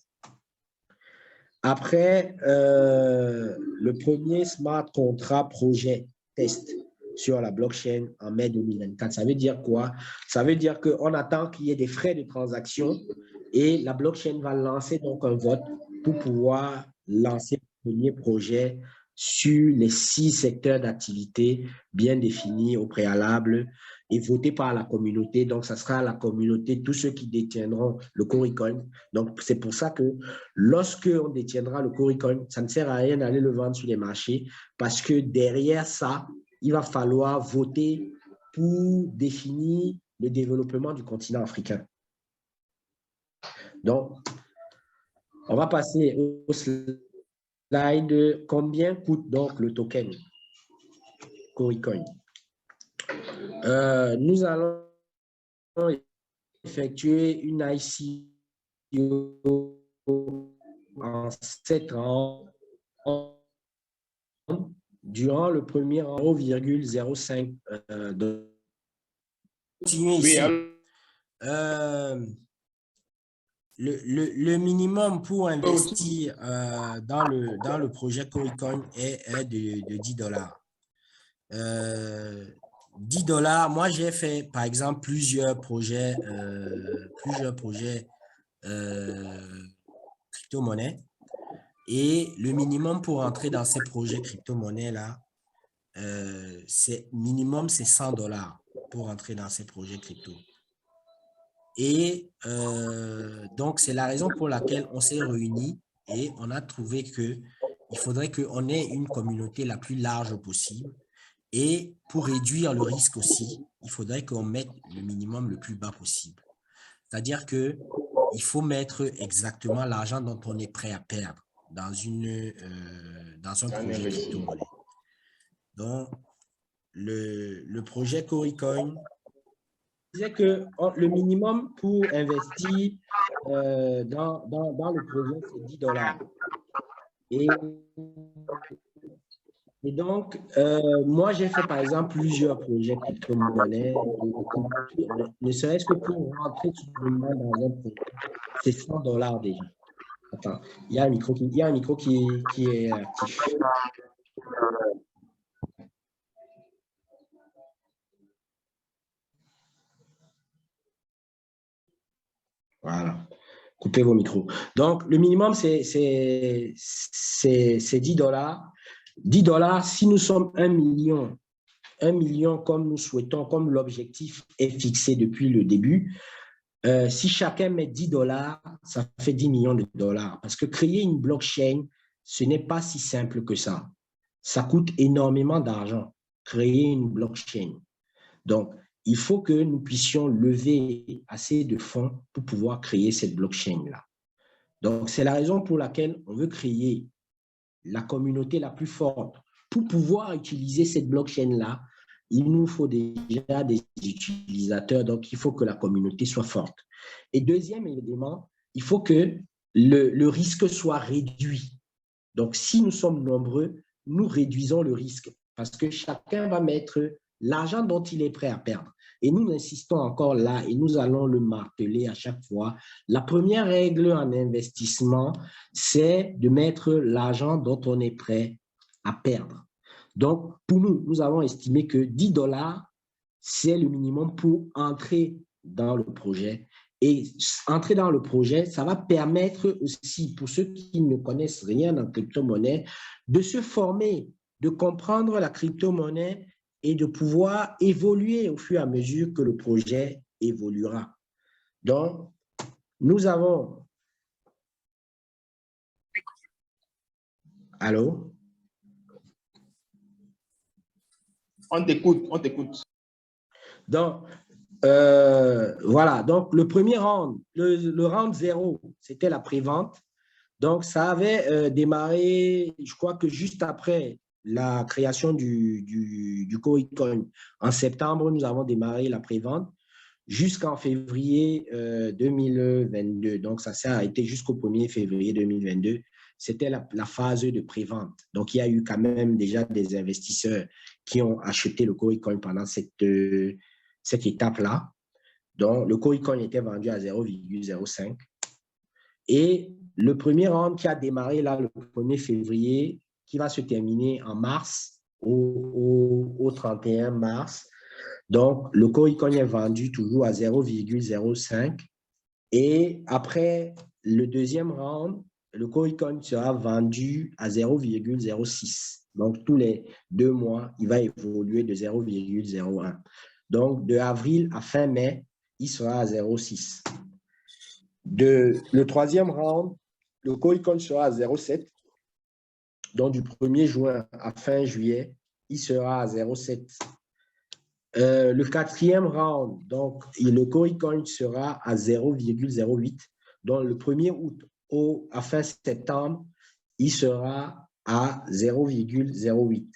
Après, le premier smart contract projet test sur la blockchain en mai 2024. Ça veut dire quoi? Ça veut dire qu'on attend qu'il y ait des frais de transaction et la blockchain va lancer donc un vote pour pouvoir lancer le premier projet sur les 6 secteurs d'activité bien définis au préalable et votés par la communauté. Donc, ça sera la communauté, tous ceux qui détiendront le Corycoin. Donc, c'est pour ça que lorsque on détiendra le Corycoin, ça ne sert à rien d'aller le vendre sur les marchés parce que derrière ça, il va falloir voter pour définir le développement du continent africain. Donc, on va passer au slide. Combien coûte donc le token Corycoin? Nous allons effectuer une ICO en 7 ans durant le premier an 0,05 Oui, le minimum pour investir dans le projet Corycoin est de $10. $10, moi j'ai fait par exemple plusieurs projets crypto-monnaies et le minimum pour entrer dans ces projets crypto-monnaies là, c'est $100 pour entrer dans ces projets crypto. Et donc, c'est la raison pour laquelle on s'est réunis et on a trouvé qu'il faudrait qu'on ait une communauté la plus large possible. Et pour réduire le risque aussi, il faudrait qu'on mette le minimum le plus bas possible. C'est-à-dire qu'il faut mettre exactement l'argent dont on est prêt à perdre dans un projet crypto-monnaie. Donc, le projet Corycoin, disais que le minimum pour investir dans le projet, c'est $10. Et donc, moi, j'ai fait par exemple plusieurs projets crypto-monnaies, ne serait-ce que pour rentrer dans un projet, c'est $100 déjà. Attends, il y a un micro qui est actif. Voilà. Coupez vos micros. Donc, le minimum, c'est $10. $10, si nous sommes 1 million comme nous souhaitons, comme l'objectif est fixé depuis le début, si chacun met $10, ça fait 10 millions de dollars. Parce que créer une blockchain, ce n'est pas si simple que ça. Ça coûte énormément d'argent, créer une blockchain. Donc, il faut que nous puissions lever assez de fonds pour pouvoir créer cette blockchain-là. Donc, c'est la raison pour laquelle on veut créer la communauté la plus forte. Pour pouvoir utiliser cette blockchain-là, il nous faut déjà des utilisateurs, donc il faut que la communauté soit forte. Et deuxième élément, il faut que le risque soit réduit. Donc, si nous sommes nombreux, nous réduisons le risque parce que chacun va mettre l'argent dont il est prêt à perdre. Et nous insistons encore là et nous allons le marteler à chaque fois. La première règle en investissement, c'est de mettre l'argent dont on est prêt à perdre. Donc, pour nous, nous avons estimé que 10 $, c'est le minimum pour entrer dans le projet. Et entrer dans le projet, ça va permettre aussi, pour ceux qui ne connaissent rien en crypto-monnaie, de se former, de comprendre la crypto-monnaie et de pouvoir évoluer au fur et à mesure que le projet évoluera. Donc, nous avons... Allô? On t'écoute, on t'écoute. Donc, voilà. Donc, le premier round, le round 0, c'était la prévente. Donc, ça avait démarré, je crois que juste après la création du Coin. En septembre, nous avons démarré la prévente jusqu'en février 2022. Donc, ça s'est arrêté jusqu'au 1er février 2022. C'était la phase de prévente. Donc, il y a eu quand même déjà des investisseurs qui ont acheté le Coin pendant cette étape-là. Donc, le Coin était vendu à 0,05. Et le premier round qui a démarré là, le 1er février, qui va se terminer en mars, au 31 mars. Donc, le Coin est vendu toujours à 0,05. Et après le deuxième round, le Coin sera vendu à 0,06. Donc, tous les 2 mois, il va évoluer de 0,01. Donc, de avril à fin mai, il sera à 0,6. Le troisième round, le Coin sera à 0,7. Donc, du 1er juin à fin juillet, il sera à 0,7. Le quatrième round, donc, le Coin sera à 0,08. Donc, le 1er août à fin septembre, il sera à 0,08.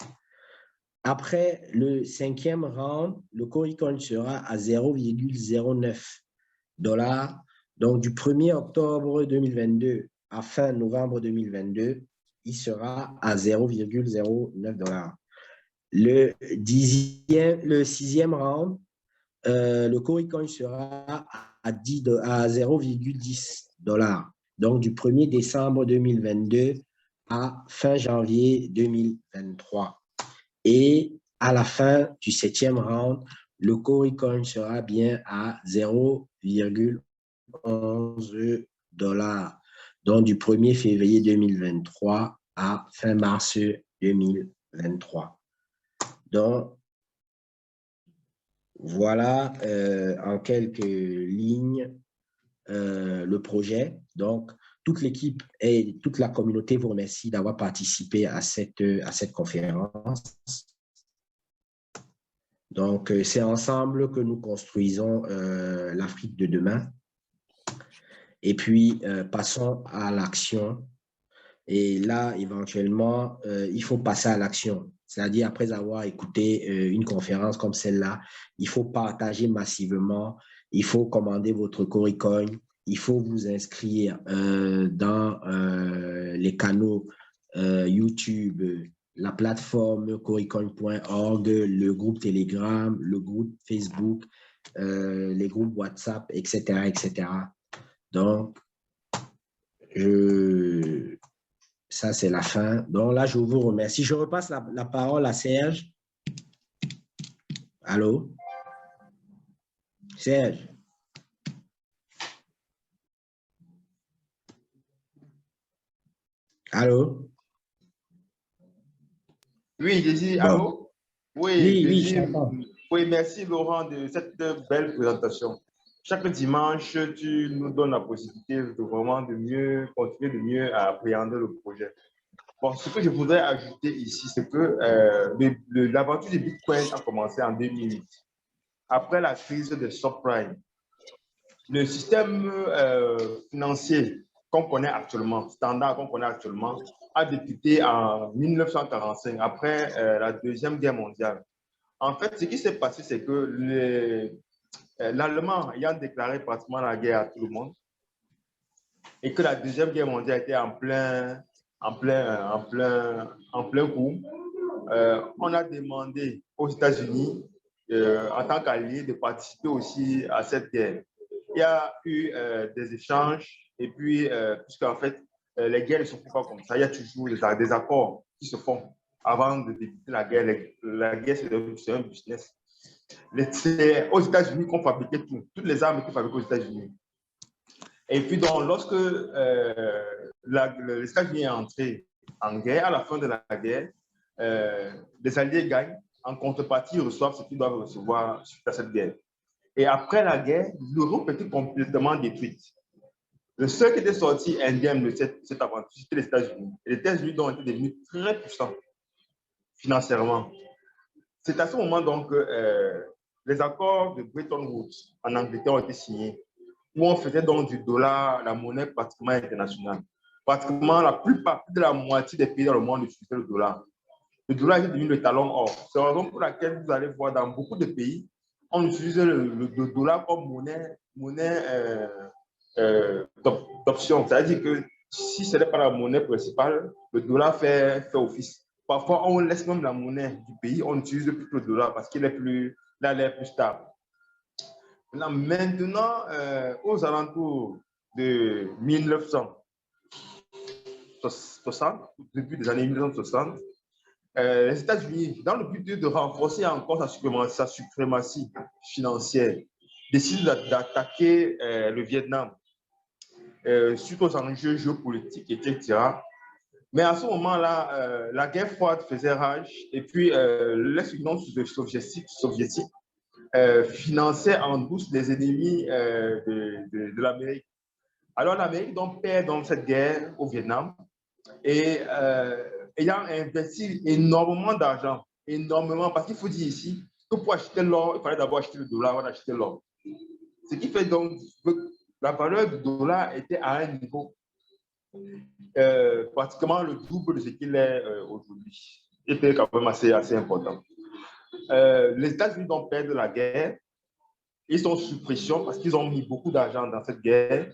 Après le cinquième round, le Coin sera à 0,09 $. Donc, du 1er octobre 2022 à fin novembre 2022, il sera à 0,09 $. Le sixième round, le Coin sera à 0,10 $. Donc, du 1er décembre 2022 à fin janvier 2023. Et à la fin du septième round, le Coin sera bien à 0,11 $. Donc, du 1er février 2023 à fin mars 2023. Donc, voilà en quelques lignes le projet. Donc, toute l'équipe et toute la communauté vous remercie d'avoir participé à cette conférence. Donc, c'est ensemble que nous construisons l'Afrique de demain. Et puis, passons à l'action. Et là, éventuellement, il faut passer à l'action. C'est-à-dire, après avoir écouté une conférence comme celle-là, il faut partager massivement, il faut commander votre Coin, il faut vous inscrire dans les canaux YouTube, la plateforme coincoin.org, le groupe Telegram, le groupe Facebook, les groupes WhatsApp, etc., etc. Donc, ça, c'est la fin. Donc là, je vous remercie. Je repasse la parole à Serge. Allô? Serge? Allô? Oui, Désir, Bon. allô? Oui, Oui, je Désir. t'entends. Oui, merci Laurent de cette belle présentation. Chaque dimanche, tu nous donnes la possibilité de vraiment de mieux continuer, de mieux appréhender le projet. Bon, ce que je voudrais ajouter ici, c'est que l'aventure du Bitcoin a commencé en 2008, après la crise de subprime. Le système financier qu'on connaît actuellement, standard qu'on connaît actuellement, a débuté en 1945, après la Deuxième Guerre mondiale. En fait, ce qui s'est passé, c'est que l'Allemand ayant déclaré pratiquement la guerre à tout le monde et que la Deuxième Guerre mondiale était en plein coup, on a demandé aux États-Unis, en tant qu'alliés, de participer aussi à cette guerre. Il y a eu des échanges et puis, puisqu'en fait, les guerres ne se font pas comme ça, il y a toujours des accords qui se font. avant de débuter la guerre. La guerre, c'est un business. C'est aux États-Unis qu'on fabriquait tout. Toutes les armes étaient fabriquées aux États-Unis. Et puis, donc, lorsque les États-Unis est entré en guerre, à la fin de la guerre, les Alliés gagnent. En contrepartie, ils reçoivent ce qu'ils doivent recevoir suite à cette guerre. Et après la guerre, l'Europe était complètement détruite. Le seul qui était sorti indemne de cette aventure, c'était les États-Unis. Et les États-Unis ont été devenus très puissants financièrement. C'est à ce moment donc que les accords de Bretton Woods en Angleterre ont été signés, où on faisait donc du dollar la monnaie pratiquement internationale. Pratiquement la plupart, plus de la moitié des pays dans le monde utilisaient le dollar. Le dollar est devenu le talon or. C'est la raison pour laquelle vous allez voir dans beaucoup de pays, on utilise le dollar comme monnaie d'option. C'est-à-dire que si ce n'est pas la monnaie principale, le dollar fait office. Parfois, on laisse même la monnaie du pays, on utilise plutôt le dollar parce qu'il est plus stable. Maintenant, aux alentours de 1960, depuis les années 1960, les États-Unis, dans le but de renforcer encore sa suprématie financière, décident d'attaquer le Vietnam suite aux enjeux géopolitiques, etc. Mais à ce moment-là, la guerre froide faisait rage et puis l'ex-Union soviétique finançait en douce les ennemis de l'Amérique. Alors l'Amérique donc perd dans cette guerre au Vietnam et ayant investi énormément d'argent, énormément, parce qu'il faut dire ici que pour acheter l'or, il fallait d'abord acheter le dollar avant d'acheter l'or. Ce qui fait donc que la valeur du dollar était à un niveau pratiquement le double de ce qu'il est aujourd'hui. C'était quand même assez important. Les États-Unis ont perdu la guerre. Ils sont sous pression parce qu'ils ont mis beaucoup d'argent dans cette guerre.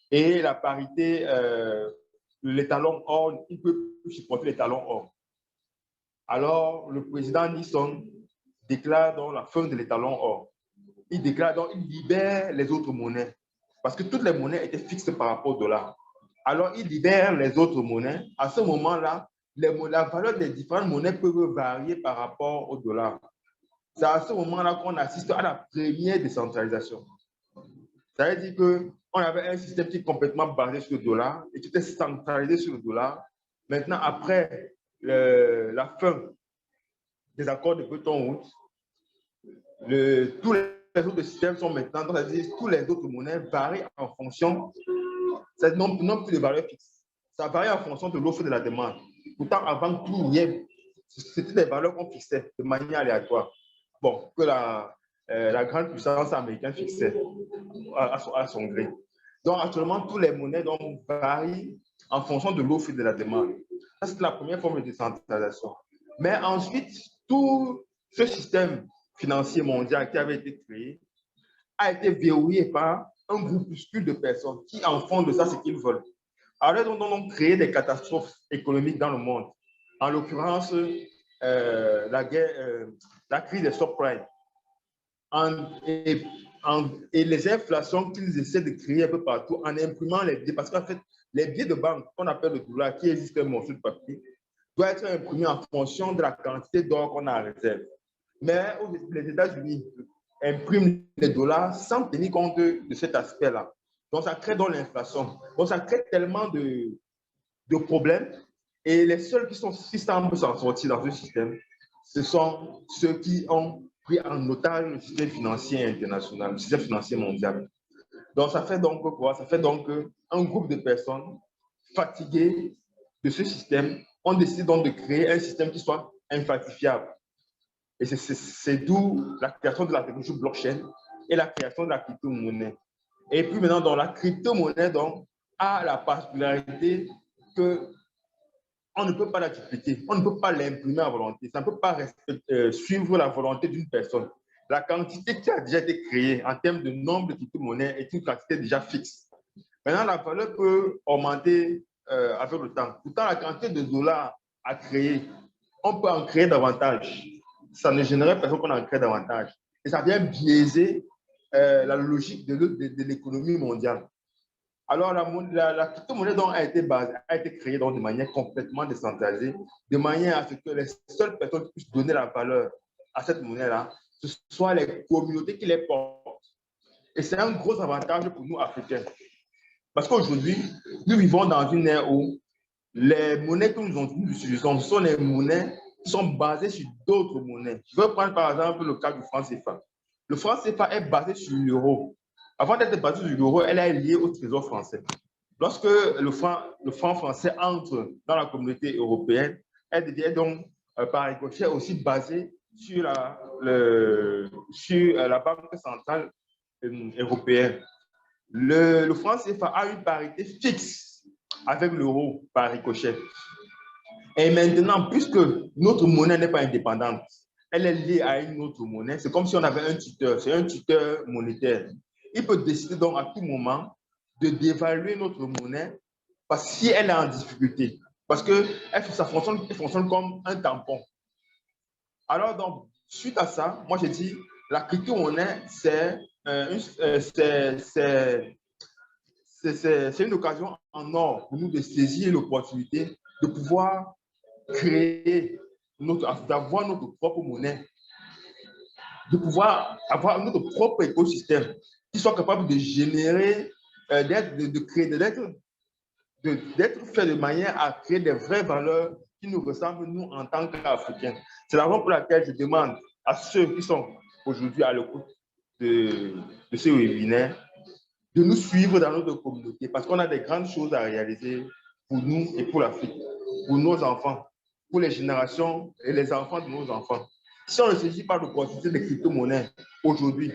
Et la parité, les talons or, ils ne peuvent plus supporter les talons or. Alors, le président Nixon déclare donc la fin de l'étalon or. Il déclare donc, il libère les autres monnaies. Parce que toutes les monnaies étaient fixes par rapport au dollar. Alors, il libère les autres monnaies. À ce moment-là, la valeur des différentes monnaies peuvent varier par rapport au dollar. C'est à ce moment-là qu'on assiste à la première décentralisation. Ça veut dire qu'on avait un système qui est complètement basé sur le dollar et qui était centralisé sur le dollar. Maintenant, après la fin des accords de Bretton Woods, tous les autres systèmes sont maintenant, c'est-à-dire tous les autres monnaies varient en fonction, non plus de valeurs fixes. Ça varie en fonction de l'offre et de la demande. Pourtant, avant tout, c'était des valeurs qu'on fixait de manière aléatoire. Bon, que la grande puissance américaine fixait à son gré. Donc, actuellement, tous les monnaies donc, varient en fonction de l'offre et de la demande. Ça, c'est la première forme de décentralisation. Mais ensuite, tout ce système financier mondial qui avait été créé a été verrouillé par un groupuscule de personnes qui en font de ça ce qu'ils veulent. Alors, ils ont créé des catastrophes économiques dans le monde. En l'occurrence, la crise des subprimes. Et les inflations qu'ils essaient de créer un peu partout en imprimant les billets. Parce qu'en fait, les billets de banque qu'on appelle le dollar, qui existe comme morceau de papier, doit être imprimé en fonction de la quantité d'or qu'on a en réserve. Mais les États-Unis impriment les dollars sans tenir compte de cet aspect-là. Donc, ça crée donc l'inflation. Donc, ça crée tellement de problèmes. Et les seuls qui semblent s'en sortir dans ce système, ce sont ceux qui ont pris en otage le système financier international, le système financier mondial. Donc, ça fait donc quoi? Ça fait donc un groupe de personnes fatiguées de ce système ont décidé donc de créer un système qui soit infalsifiable. Et c'est d'où la création de la technologie blockchain et la création de la crypto-monnaie. Et puis maintenant, dans la crypto-monnaie, donc, a la particularité que on ne peut pas la dupliquer, on ne peut pas l'imprimer à volonté, ça ne peut pas suivre la volonté d'une personne. La quantité qui a déjà été créée en termes de nombre de crypto-monnaies est une quantité déjà fixe. Maintenant, la valeur peut augmenter avec le temps. Pourtant, la quantité de dollars à créer, on peut en créer davantage. Ça ne générait pas qu'on en crée davantage. Et ça vient biaiser la logique de l'économie mondiale. Alors, la crypto-monnaie donc a été créée donc, de manière complètement décentralisée, de manière à ce que les seules personnes qui puissent donner la valeur à cette monnaie-là, ce soient les communautés qui les portent. Et c'est un gros avantage pour nous, Africains. Parce qu'aujourd'hui, nous vivons dans une ère où les monnaies que nous utilisons sont les monnaies qui sont basées sur d'autres monnaies. Je vais prendre par exemple le cas du franc CFA. Le franc CFA est basé sur l'euro. Avant d'être basé sur l'euro, elle est liée au trésor français. Lorsque le franc français entre dans la communauté européenne, elle devient donc par ricochet aussi basée sur la Banque centrale européenne. Le franc CFA a une parité fixe avec l'euro par ricochet. Et maintenant, puisque notre monnaie n'est pas indépendante, elle est liée à une autre monnaie, c'est comme si on avait un tuteur, c'est un tuteur monétaire. Il peut décider donc à tout moment de dévaluer notre monnaie parce que si elle est en difficulté, parce que ça fonctionne comme un tampon. Alors donc, suite à ça, moi j'ai dit, la crypto-monnaie, c'est une occasion en or pour nous de saisir l'opportunité de pouvoir créer, d'avoir notre propre monnaie, de pouvoir avoir notre propre écosystème qui soit capable de générer, d'être fait de manière à créer des vraies valeurs qui nous ressemblent, nous, en tant qu'Africains. C'est la raison pour laquelle je demande à ceux qui sont aujourd'hui à l'écoute de ce webinaire de nous suivre dans notre communauté parce qu'on a des grandes choses à réaliser pour nous et pour l'Afrique, pour nos enfants, pour les générations et les enfants de nos enfants. Si on ne saisit pas l'opportunité des crypto-monnaies aujourd'hui,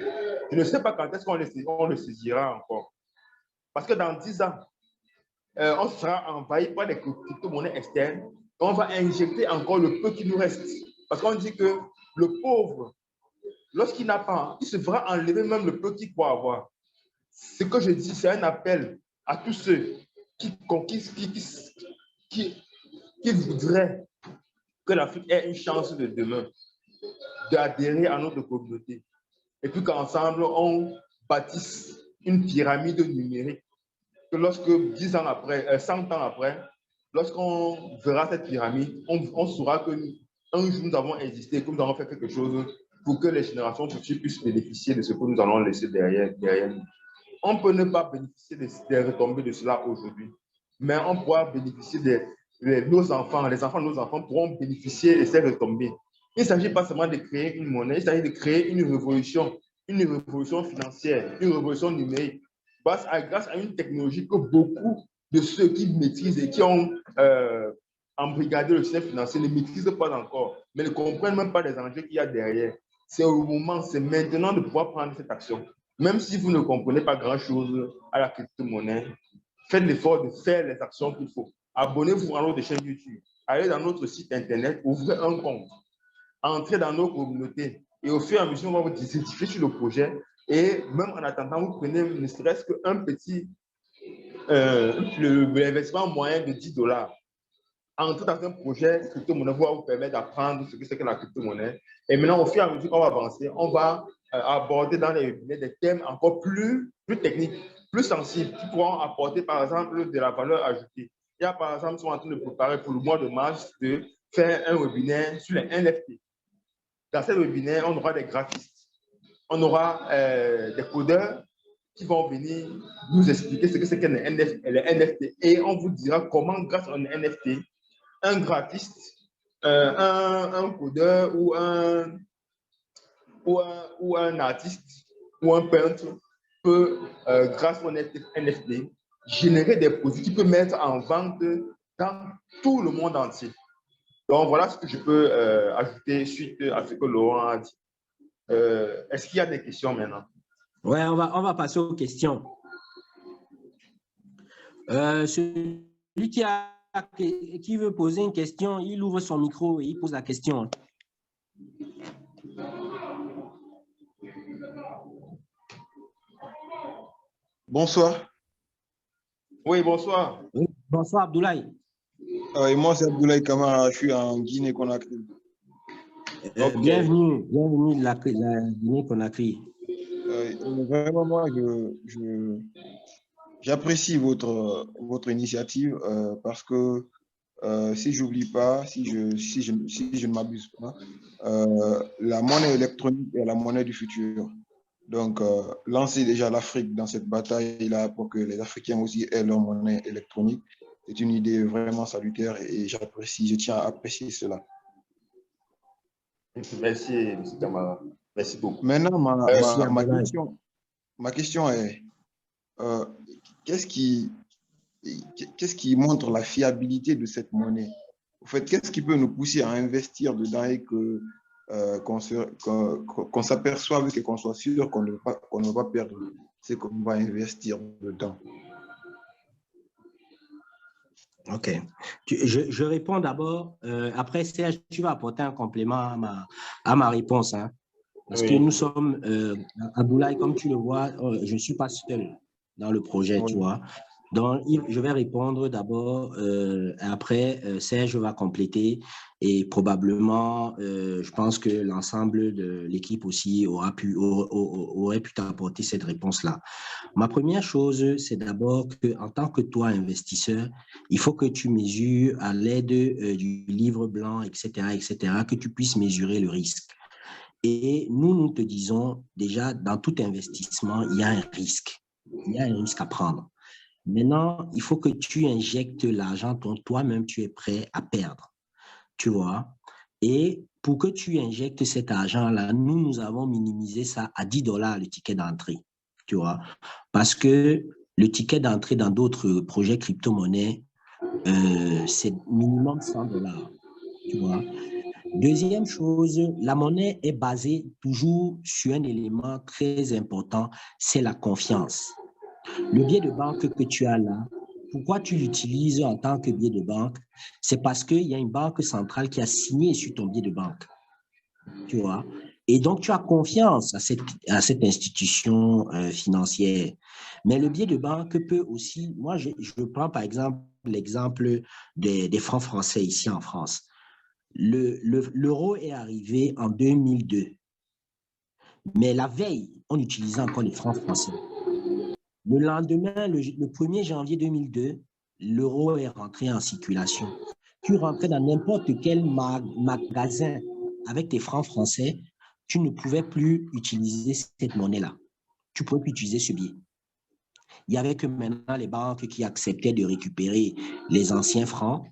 je ne sais pas quand est-ce qu'on le saisira encore. Parce que dans 10 ans, on sera envahi par des crypto-monnaies externes et on va injecter encore le peu qui nous reste. Parce qu'on dit que le pauvre, lorsqu'il n'a pas, il se fera enlever même le peu qu'il croit avoir. Ce que je dis, c'est un appel à tous ceux qui voudraient que l'Afrique ait une chance de demain d'adhérer à notre communauté. Et puis qu'ensemble, on bâtisse une pyramide numérique. Que lorsque 10 ans après, 100 ans après, lorsqu'on verra cette pyramide, on saura qu'un jour nous avons existé, que nous avons fait quelque chose pour que les générations futures puissent bénéficier de ce que nous allons laisser derrière nous. On peut ne pas bénéficier des retombées de cela aujourd'hui, mais on pourra bénéficier nos enfants, les enfants de nos enfants pourront bénéficier de ces retombées. Il ne s'agit pas seulement de créer une monnaie, il s'agit de créer une révolution financière, une révolution numérique, grâce à une technologie que beaucoup de ceux qui maîtrisent et qui ont embrigadé le système financier ne maîtrisent pas encore, mais ne comprennent même pas les enjeux qu'il y a derrière. C'est au moment, c'est maintenant de pouvoir prendre cette action. Même si vous ne comprenez pas grand-chose à la crypto-monnaie, faites l'effort de faire les actions qu'il faut. Abonnez-vous à notre chaîne YouTube. Allez dans notre site Internet, ouvrez un compte. Entrez dans nos communautés. Et au fur et à mesure, on va vous identifier sur le projet. Et même en attendant, vous prenez ne serait-ce qu'un petit l'investissement moyen de $10. Entrer dans un projet crypto-monnaie va vous permettre d'apprendre ce que c'est que la crypto-monnaie. Et maintenant, au fur et à mesure qu'on va avancer, on va aborder dans les webinaires des thèmes encore plus techniques, plus sensibles, qui pourront apporter, par exemple, de la valeur ajoutée. Il y a, par exemple, nous sommes en train de préparer pour le mois de mars de faire un webinaire sur les NFT. Dans ce webinaire, on aura des graphistes, on aura des codeurs qui vont venir nous expliquer ce que c'est que les NFT. Et on vous dira comment, grâce à un NFT, un graphiste, un codeur ou un artiste ou un peintre peut, grâce au NFT, générer des produits qu'il peut mettre en vente dans tout le monde entier. Donc, voilà ce que je peux ajouter suite à ce que Laurent a dit. Est-ce qu'il y a des questions maintenant? Oui, on va passer aux questions. Celui qui veut poser une question, il ouvre son micro et il pose la question. Bonsoir. Oui, bonsoir. Oui, bonsoir, Abdoulaye. Et moi, c'est Abdoulaye Kamara, je suis en Guinée-Conakry. Okay. Bienvenue de la Guinée-Conakry. Vraiment, moi, j'apprécie votre initiative parce que si j'oublie pas, si je ne m'abuse pas, la monnaie électronique est la monnaie du futur. Donc, lancer déjà l'Afrique dans cette bataille-là pour que les Africains aussi aient leur monnaie électronique, c'est une idée vraiment salutaire et j'apprécie, je tiens à apprécier cela. Merci, M. Kamara. Merci beaucoup. Maintenant, Merci, Abdoulaye. ma question est, euh, qu'est-ce qui, qu'est-ce qui montre la fiabilité de cette monnaie? En fait, qu'est-ce qui peut nous pousser à investir dedans et que, qu'on s'aperçoive et qu'on soit sûr qu'on ne va pas perdre ce qu'on va investir dedans? OK. Je réponds d'abord. Après, Serge, tu vas apporter un complément à ma réponse. Hein, parce que nous sommes, Abdoulaye, comme tu le vois, je ne suis pas seul dans le projet, tu vois. Donc, je vais répondre d'abord. Après, Serge va compléter et probablement, je pense que l'ensemble de l'équipe aussi aurait pu t'apporter cette réponse-là. Ma première chose, c'est d'abord qu'en tant que toi, investisseur, il faut que tu mesures à l'aide du livre blanc, etc., que tu puisses mesurer le risque. Et nous te disons déjà, dans tout investissement, il y a un risque. Il y a un risque à prendre. Maintenant, il faut que tu injectes l'argent dont toi-même tu es prêt à perdre. Tu vois? Et pour que tu injectes cet argent-là, nous avons minimisé ça à $10 le ticket d'entrée. Tu vois? Parce que le ticket d'entrée dans d'autres projets crypto-monnaies, c'est minimum $100. Tu vois? Deuxième chose, la monnaie est basée toujours sur un élément très important, c'est la confiance. Le billet de banque que tu as là, pourquoi tu l'utilises en tant que billet de banque? C'est parce qu'il y a une banque centrale qui a signé sur ton billet de banque. Tu vois? Et donc, tu as confiance à cette institution financière. Mais le billet de banque peut aussi, moi, je prends par exemple l'exemple des francs français ici en France. L'euro est arrivé en 2002, mais la veille, on utilisait encore les francs français. Le lendemain, le 1er janvier 2002, l'euro est rentré en circulation. Tu rentrais dans n'importe quel magasin avec tes francs français, tu ne pouvais plus utiliser cette monnaie-là. Tu ne pouvais plus utiliser ce billet. Il n'y avait que maintenant les banques qui acceptaient de récupérer les anciens francs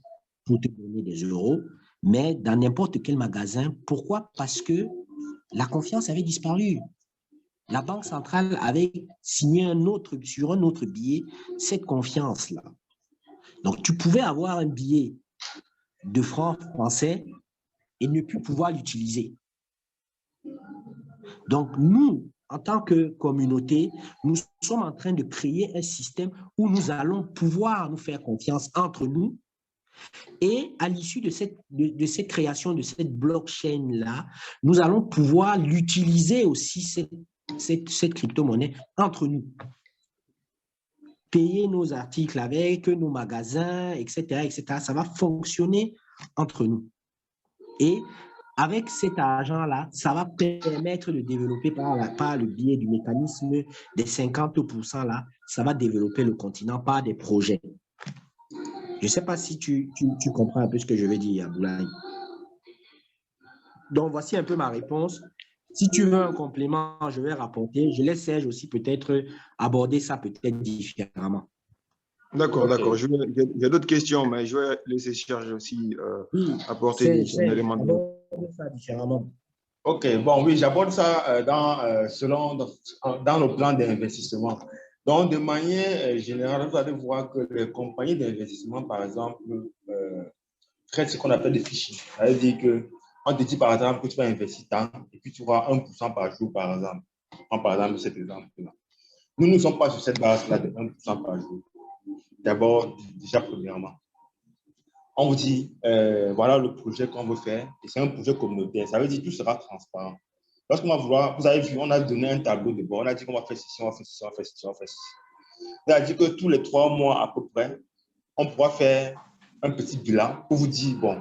pour te donner des euros, mais dans n'importe quel magasin. Pourquoi? Parce que la confiance avait disparu. La Banque centrale avait signé sur un autre billet cette confiance-là. Donc, tu pouvais avoir un billet de francs français et ne plus pouvoir l'utiliser. Donc, nous, en tant que communauté, nous sommes en train de créer un système où nous allons pouvoir nous faire confiance entre nous. Et à l'issue de cette création de cette blockchain-là, nous allons pouvoir l'utiliser aussi, cette crypto-monnaie, entre nous. Payer nos articles avec, nos magasins, etc., etc. Ça va fonctionner entre nous. Et avec cet argent-là, ça va permettre de développer par le biais du mécanisme des 50% là, ça va développer le continent par des projets. Je ne sais pas si tu comprends un peu ce que je veux dire, Abdoulaye. Donc, voici un peu ma réponse. Si tu veux un complément, je vais rapporter. Je laisse Serge aussi peut-être aborder ça peut-être différemment. D'accord, d'accord. J'ai d'autres questions, mais je vais laisser Serge aussi apporter son élément de réponse. Ça différemment. OK, bon, oui, j'aborde ça dans le plan d'investissement. Donc, de manière générale, vous allez voir que les compagnies d'investissement, par exemple, traitent ce qu'on appelle des fichiers. Ça veut dire qu'on te dit, par exemple, que tu vas investir tant, et puis tu auras 1% par jour, par exemple. Par exemple, cet exemple-là. Nous ne sommes pas sur cette base-là de 1% par jour. D'abord, déjà, premièrement, on vous dit, voilà le projet qu'on veut faire, et c'est un projet communautaire. Ça veut dire que tout sera transparent. Lorsqu'on va vouloir, vous avez vu, on a donné un tableau de bord, on a dit qu'on va faire ceci, on va faire ceci, on va faire ceci, on va faire ceci. Ça veut dire que tous les 3 mois à peu près, on pourra faire un petit bilan pour vous dire, bon,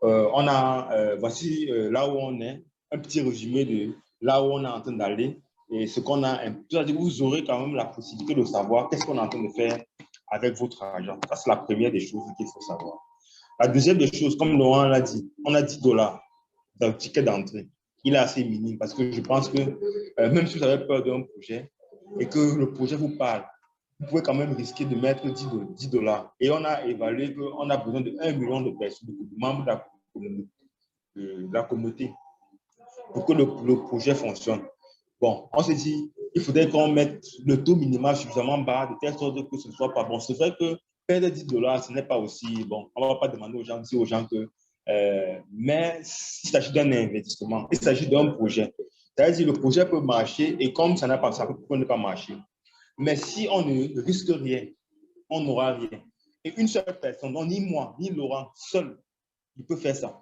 on a, voici là où on est, un petit résumé de là où on est en train d'aller, et ce qu'on a, c'est-à-dire vous aurez quand même la possibilité de savoir qu'est-ce qu'on est en train de faire avec votre argent. Ça, c'est la première des choses qu'il faut savoir. La deuxième des choses, comme Laurent l'a dit, on a $10 dans le ticket d'entrée. Il est assez minime parce que je pense que même si vous avez peur d'un projet et que le projet vous parle, vous pouvez quand même risquer de mettre $10. Et on a évalué qu'on a besoin de 1 million de personnes, de membres de la communauté pour que le projet fonctionne. Bon, on s'est dit, il faudrait qu'on mette le taux minimal suffisamment bas de telle sorte que ce ne soit pas bon. C'est vrai que perdre $10, ce n'est pas aussi bon. On ne va pas demander aux gens que. Mais il s'agit d'un investissement, il s'agit d'un projet. C'est-à-dire que le projet peut marcher et comme ça peut ne pas marcher. Mais si on ne risque rien, on n'aura rien. Et une seule personne, donc ni moi, ni Laurent, seul, il peut faire ça.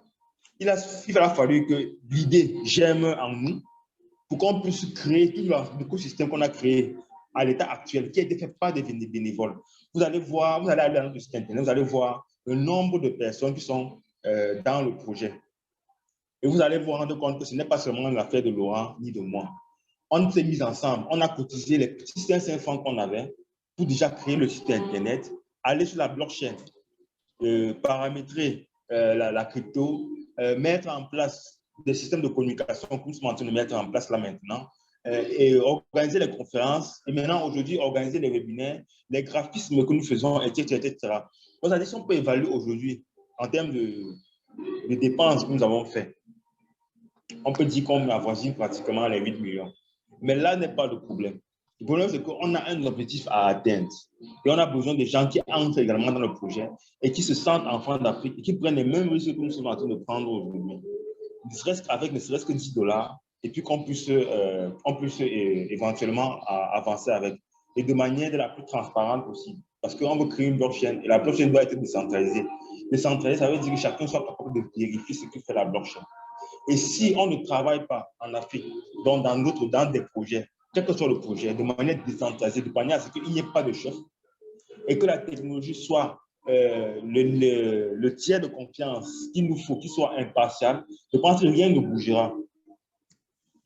Il a fallu que l'idée germe en nous pour qu'on puisse créer tout l'écosystème qu'on a créé à l'état actuel, qui a été fait par des bénévoles. Vous allez voir, vous allez aller dans notre site internet, vous allez voir le nombre de personnes qui sont dans le projet. Et vous allez vous rendre compte que ce n'est pas seulement l'affaire de Laurent ni de moi. On s'est mis ensemble, on a cotisé les petits 500 francs qu'on avait pour déjà créer le site internet, aller sur la blockchain, paramétrer la crypto, mettre en place des systèmes de communication comme nous sommes en train de mettre en place là maintenant, et organiser les conférences, et maintenant aujourd'hui organiser les webinaires, les graphismes que nous faisons, etc. etc. Donc, si on peut évaluer aujourd'hui en termes de dépenses que nous avons fait, on peut dire qu'on avoisine pratiquement les 8 millions. Mais là n'est pas le problème. Le problème, c'est qu'on a un objectif à atteindre. Et on a besoin de gens qui entrent également dans le projet et qui se sentent enfants d'Afrique et qui prennent les mêmes risques que nous sommes en train de prendre aujourd'hui. Ne serait-ce que $10 et puis qu'on puisse éventuellement avancer avec. Et de manière de la plus transparente possible. Parce qu'on veut créer une blockchain et la blockchain doit être décentralisée. Décentralisée, ça veut dire que chacun soit capable de vérifier ce que fait la blockchain. Et si on ne travaille pas en Afrique, donc dans des projets, quel que soit le projet, de manière décentralisée, de manière à ce qu'il n'y ait pas de chef, et que la technologie soit le tiers de confiance qu'il nous faut, qu'il soit impartial, je pense que rien ne bougera.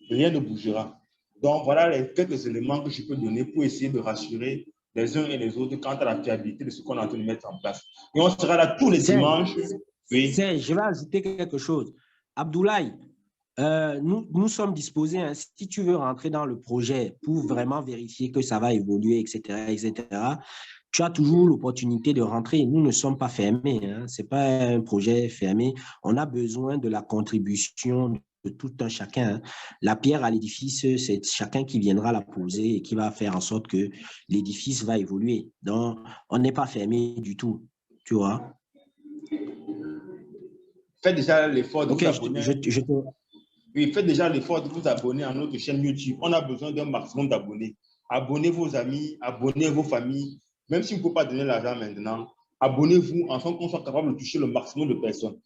Rien ne bougera. Donc, voilà les quelques éléments que je peux donner pour essayer de rassurer les uns et les autres quant à la fiabilité de ce qu'on est en train de mettre en place. Et on sera là tous les dimanches. Oui. Je vais ajouter quelque chose. Abdoulaye, nous sommes disposés, hein, si tu veux rentrer dans le projet pour vraiment vérifier que ça va évoluer, etc., tu as toujours l'opportunité de rentrer. Nous ne sommes pas fermés. Hein. Ce n'est pas un projet fermé. On a besoin de la contribution de tout un chacun. Hein. La pierre à l'édifice, c'est chacun qui viendra la poser et qui va faire en sorte que l'édifice va évoluer. Donc, on n'est pas fermé du tout, tu vois. Faites déjà l'effort de vous abonner. Oui, faites déjà l'effort de vous abonner à notre chaîne YouTube. On a besoin d'un maximum d'abonnés. Abonnez vos amis, abonnez vos familles. Même si vous ne pouvez pas donner l'argent maintenant, abonnez-vous afin qu'on soit capable de toucher le maximum de personnes.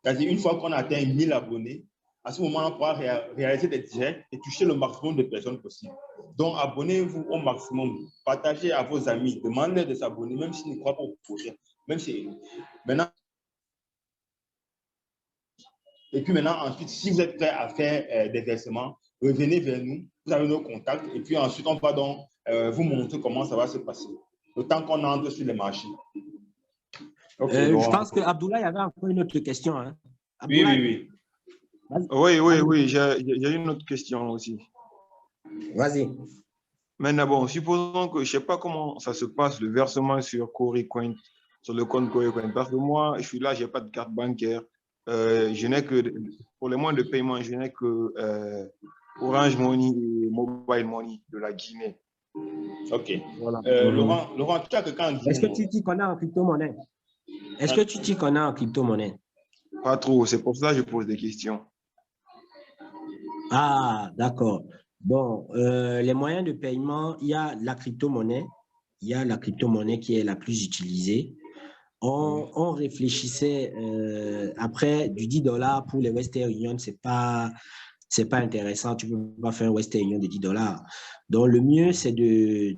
C'est-à-dire, une fois qu'on a atteint 1000 abonnés, à ce moment, on pourra réaliser des directs et toucher le maximum de personnes possible. Donc, abonnez-vous au maximum. Partagez à vos amis. Demandez de s'abonner, même s'ils ne croient pas au projet. Même si... Maintenant, et puis maintenant, ensuite, si vous êtes prêt à faire des versements, revenez vers nous, vous avez nos contacts, et puis ensuite, on va donc vous montrer comment ça va se passer, le temps qu'on entre sur les marchés. Okay, je pense que Abdoulaye avait encore une autre question. Hein. Oui. Oui, j'ai une autre question aussi. Vas-y. Maintenant, bon, supposons que je ne sais pas comment ça se passe, le versement sur Corecoin, sur le compte Corecoin, parce que moi, je suis là, je n'ai pas de carte bancaire. Je n'ai que, pour les moyens de paiement, je n'ai que Orange Money et Mobile Money de la Guinée. Ok. Voilà. Laurent, tu as quelqu'un en Guinée? Est-ce que tu t'y connais en crypto-monnaie? Est-ce que tu t'y connais en crypto-monnaie? Pas trop, c'est pour ça que je pose des questions. Ah, d'accord. Bon, les moyens de paiement, il y a la crypto-monnaie. Il y a la crypto-monnaie qui est la plus utilisée. On réfléchissait après du $10 pour les Western Union, c'est pas intéressant. Tu ne peux pas faire un Western Union de $10. Donc, le mieux, c'est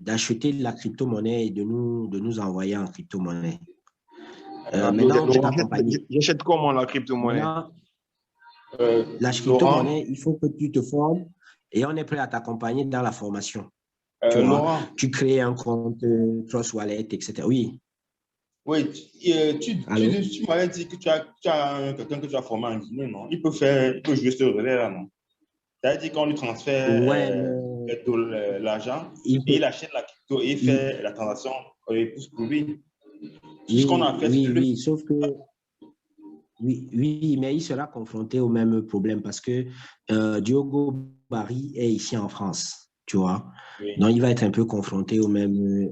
d'acheter la crypto-monnaie et de nous envoyer en crypto-monnaie. Maintenant, j'achète comment la crypto-monnaie? La crypto-monnaie, il faut que tu te formes et on est prêt à t'accompagner dans la formation. Tu vois, Laurent, tu crées un compte Trust Wallet, etc. Oui. oui, Allô? tu m'avais dit que tu as quelqu'un que tu as formé en Guinée, non? Il peut jouer ce relais-là, non? C'est-à-dire qu'on lui transfère Ouais, mais l'argent il et peut, il achète la crypto et il il- fait la transaction pour lui. Tout ce qu'on oui, a fait, c'est oui, de le... oui, sauf que oui, oui, mais il sera confronté au même problème parce que Diogo Barry est ici en France, tu vois. Oui. Donc, il va être un peu confronté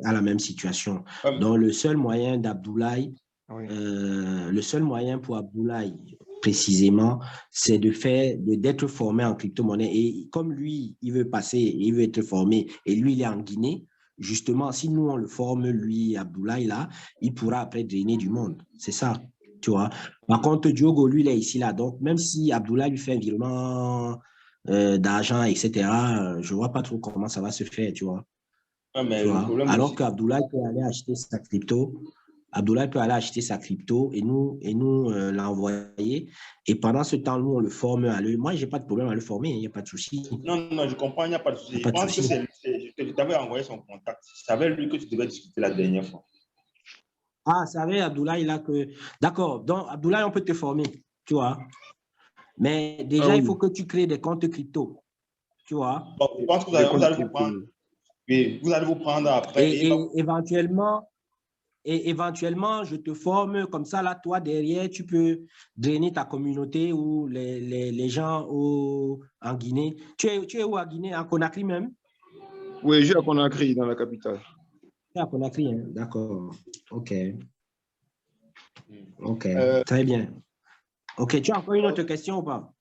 à la même situation. Ouais, Donc, le seul moyen d'Abdoulaye, Oui. le seul moyen pour Abdoulaye, précisément, c'est d'être formé en crypto-monnaie. Et comme lui, il veut passer, il veut être formé, et lui, il est en Guinée, justement, si nous, on le forme, lui, Abdoulaye, là, il pourra après drainer du monde. C'est ça, tu vois. Par contre, Diogo, lui, il est ici, là. Donc, même si Abdoulaye lui fait un virement d'argent, etc., je ne vois pas trop comment ça va se faire, tu vois. ouais, Tu mais le vois. problème Alors aussi, qu'Abdoulaye peut aller acheter sa crypto. Abdoulaye peut aller acheter sa crypto et nous l'envoyer. Et pendant ce temps, nous, on le forme à lui. Moi, je n'ai pas de problème à le former, il n'y a pas de souci. non, non, je comprends, il n'y a pas de Il n'y souci. a Je pas de pense que souci. je t'avais envoyé son contact. C'est avec lui que tu devais discuter la dernière fois. Ah, c'est avec Abdoulaye là que. D'accord. Donc, Abdoulaye, on peut te former, tu vois. Mais Ah déjà, il faut oui, que tu crées des comptes crypto, tu vois. Bon, je pense que des vous comptes allez vous crypto. prendre, oui, vous allez vous prendre après et il va Et éventuellement, je te forme comme ça, là, toi, derrière, tu peux drainer ta communauté ou les gens en Guinée. Tu es où à Guinée? En Conakry même? Oui, je suis à Conakry, dans la capitale. Tu es à Conakry, hein? D'accord. OK. OK. euh, Très bien. OK. Tu as encore une autre question ou pas?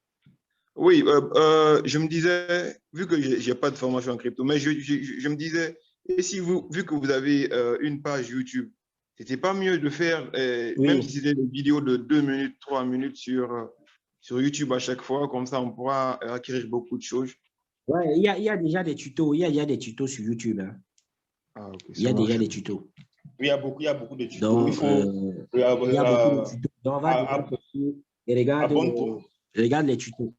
Oui, je me disais, vu que je n'ai pas de formation en crypto, mais je me disais, et si vous, vu que vous avez une page YouTube, c'était pas mieux de faire, même si Oui. c'était des vidéos de 2 minutes, 3 minutes sur YouTube à chaque fois, comme ça on pourra acquérir beaucoup de choses. Ouais, il y a déjà des tutos. Il y a des tutos sur YouTube, hein. Ah, ok, Il y ça a déjà marche. des tutos. oui, il y a beaucoup de tutos. Il Donc, faut, il y a beaucoup de tutos. Donc, on va déjà tester et abonne-toi. regarde les tutos.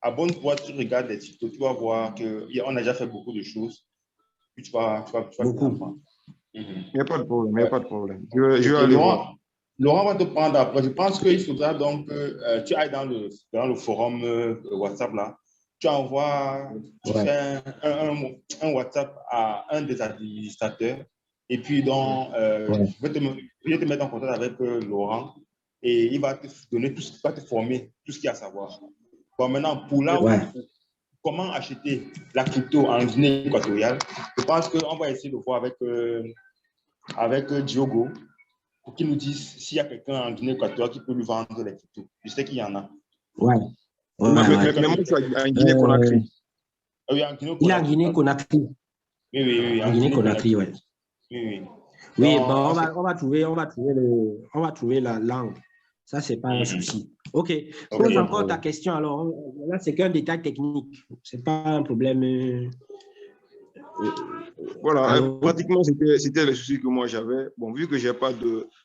Abonne-toi, tu regardes les tutos, tu vas voir qu'on a déjà fait beaucoup de choses. Puis tu vas bien Beaucoup. apprendre. Mhm. Il n'y a pas de problème, il n'y a Ouais. pas de problème. Je Et vais aller voir. Laurent va te prendre après. Je pense qu'il faudra donc que tu ailles dans le forum WhatsApp là. Tu Ouais. fais un WhatsApp à un des administrateurs. Et puis, Oui. donc, Ouais. je vais te mettre en contact avec Laurent et il va te donner tout ce qu'il va te former, tout ce qu'il y a à savoir. Bon, maintenant, pour là où Ouais. il faut, comment acheter la crypto en Guinée équatoriale, je pense qu'on va essayer de voir avec Diogo pour qu'il nous dise s'il y a quelqu'un en Guinée équatoriale qui peut lui vendre les cryptos. Je sais qu'il y en a. Ouais. Ouais, Mais, ouais, mais- ouais. mais- mais moi, je suis en Euh, Guinée-Conakry. Oui, en Guinée il est en Conakry, Guinée pardon. Conakry. Oui, oui, oui, En en Guinée Guinée Conakry, Conakry. ouais. Oui, oui. Oui, Donc, bon, on va trouver, on va trouver la langue. Ça, c'est pas un Mhm. souci. OK. Ok. Pose encore ta question. Alors, là, c'est qu'un détail technique. C'est pas un problème. Voilà, Allô? pratiquement, c'était le souci que moi j'avais. Bon, vu que je n'ai pas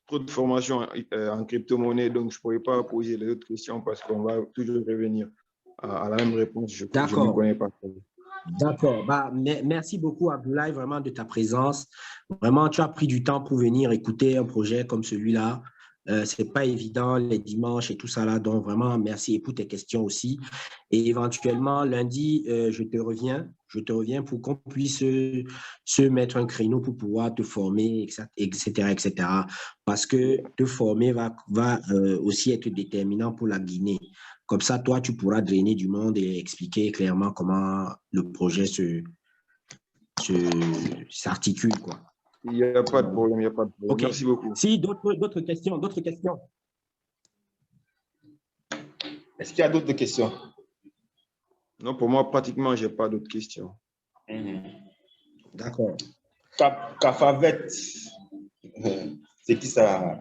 trop de formation en crypto-monnaie, donc je ne pourrais pas poser les autres questions parce qu'on va toujours revenir à la même réponse. Je ne m'y D'accord. connais pas. D'accord. Bah, merci beaucoup, Abdoulaye, vraiment de ta présence. Vraiment, tu as pris du temps pour venir écouter un projet comme celui-là. C'est pas évident les dimanches et tout ça là. Donc, vraiment, merci et pour tes questions aussi. Et éventuellement, lundi, je te reviens. Je te reviens pour qu'on puisse se mettre un créneau pour pouvoir te former, etc., etc. Parce que te former va aussi être déterminant pour la Guinée. Comme ça, toi, tu pourras drainer du monde et expliquer clairement comment le projet s'articule, quoi. Il n'y a pas de problème, il n'y a pas de problème. OK. Merci beaucoup. Si, d'autres questions, d'autres questions. Est-ce qu'il y a d'autres questions? Non, pour moi, pratiquement, je n'ai pas d'autres questions. Mhm. D'accord. Cafavet, c'est qui ça?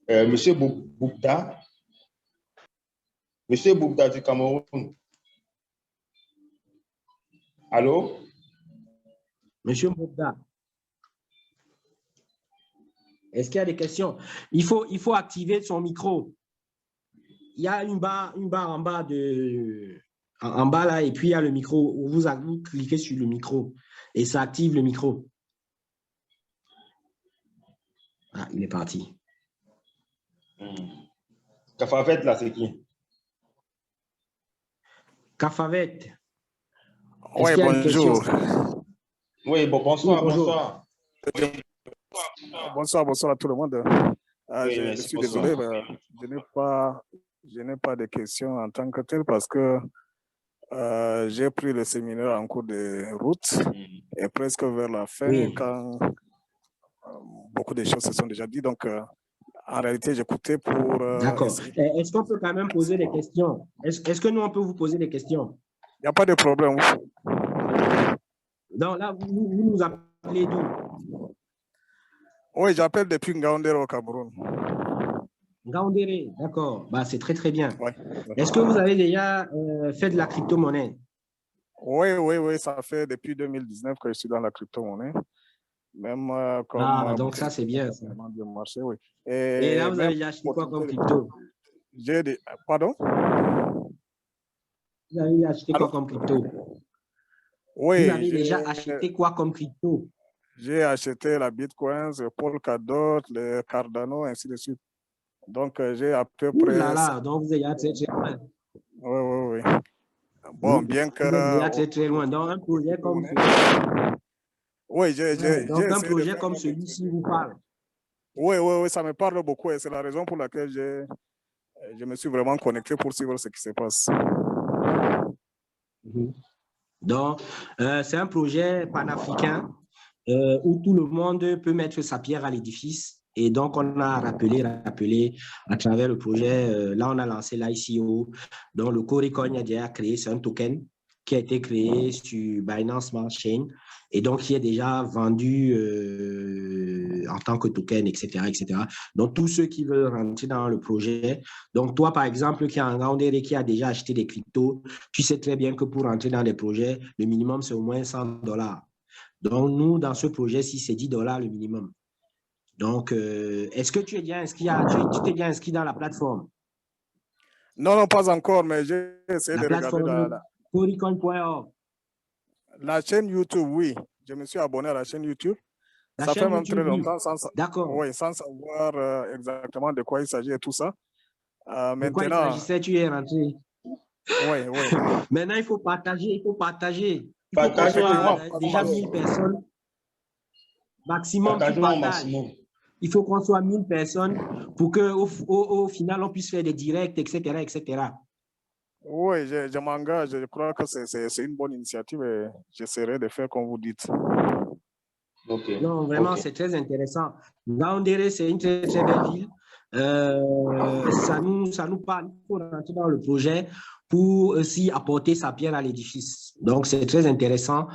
Monsieur Boukda. Monsieur Boukda du Cameroun. Allô? Monsieur Mbouda, est-ce qu'il y a des questions? Il faut activer son micro. Il y a une barre en bas En bas là, et puis il y a le micro. Vous cliquez sur le micro et ça active le micro. Ah, il est parti. Cafavette, là, c'est qui? Cafavette. Est-ce Oui, qu'il y a une question? bonjour. Oui, bon, bonsoir, Oui, bonjour. bonsoir. Bonsoir à tout le monde. Oui, Je merci, suis bonsoir. désolé, mais je n'ai pas de questions en tant que tel parce que j'ai pris le séminaire en cours de route et presque vers la fin, Oui. quand beaucoup de choses se sont déjà dites. Donc, en réalité, j'écoutais pour D'accord. essayer. Est-ce qu'on peut quand même poser des questions? Est-ce que nous, on peut vous poser des questions? Il n'y a pas de problème. Donc là, vous nous appelez d'où? Oui, j'appelle depuis Ngaoundéré au Cameroun. Ngaoundéré, d'accord. Bah, c'est très, très bien. Ouais. Est-ce que vous avez déjà fait de la crypto-monnaie? Oui, ça fait depuis 2019 que je suis dans la crypto-monnaie. Même comme Donc ça, c'est bien. Ça. du marché, oui. Et là, vous avez même déjà acheté quoi comme crypto? Pardon? Vous avez acheté Allô? quoi comme crypto? Vous Oui, avez déjà acheté quoi comme crypto? j'ai acheté la Bitcoin, le Polkadot, le Cardano, ainsi de suite. Donc, j'ai à peu Ouh là près... là, donc vous êtes déjà très, très loin. Oui. Bon, bien que... Vous êtes déjà très, très loin. Donc, un projet comme Oui, j'ai donc, un essayé de projet faire comme même des celui-ci trucs. vous parle. Oui, ça me parle beaucoup et c'est la raison pour laquelle je me suis vraiment connecté pour suivre ce qui se passe. Donc, c'est un projet panafricain où tout le monde peut mettre sa pierre à l'édifice. Et donc, on a rappelé à travers le projet. Là, on a lancé l'ICO. Donc, le Corecoin a déjà créé, c'est un token qui a été créé sur Binance Smart Chain et donc qui est déjà vendu en tant que token, etc. Donc, tous ceux qui veulent rentrer dans le projet, donc toi, par exemple, qui a un Ngaoundéré qui a déjà acheté des cryptos, tu sais très bien que pour rentrer dans les projets, le minimum, c'est au moins $100. Donc, nous, dans ce projet-ci, c'est $10 le minimum. Donc, est-ce que tu es bien inscrit, tu t'es bien inscrit dans la plateforme? Non, pas encore, mais j'ai essayé La de regarder plateforme corecoin.org. la chaîne YouTube, oui. Je me suis abonné à la chaîne YouTube. La Ça fait chaîne même très YouTube, oui. longtemps D'accord. sans savoir exactement de quoi il s'agit et tout ça. De quoi il Maintenant, s'agissait, tu es rentré. oui. Maintenant, il faut partager, Il faut qu'on Partageons, soit déjà 1000 personnes. Maximum, tu partageons au partages. maximum. Il faut qu'on soit 1000 personnes pour qu'au final, on puisse faire des directs, etc. Oui, je m'engage. Je crois que c'est une bonne initiative et j'essaierai de faire comme vous dites. Ok. Non, vraiment, Ok. c'est très intéressant. Ngaoundéré, c'est une très, très belle ville. Ça nous parle, il faut rentrer dans le projet pour aussi apporter sa pierre à l'édifice. Donc, c'est très intéressant.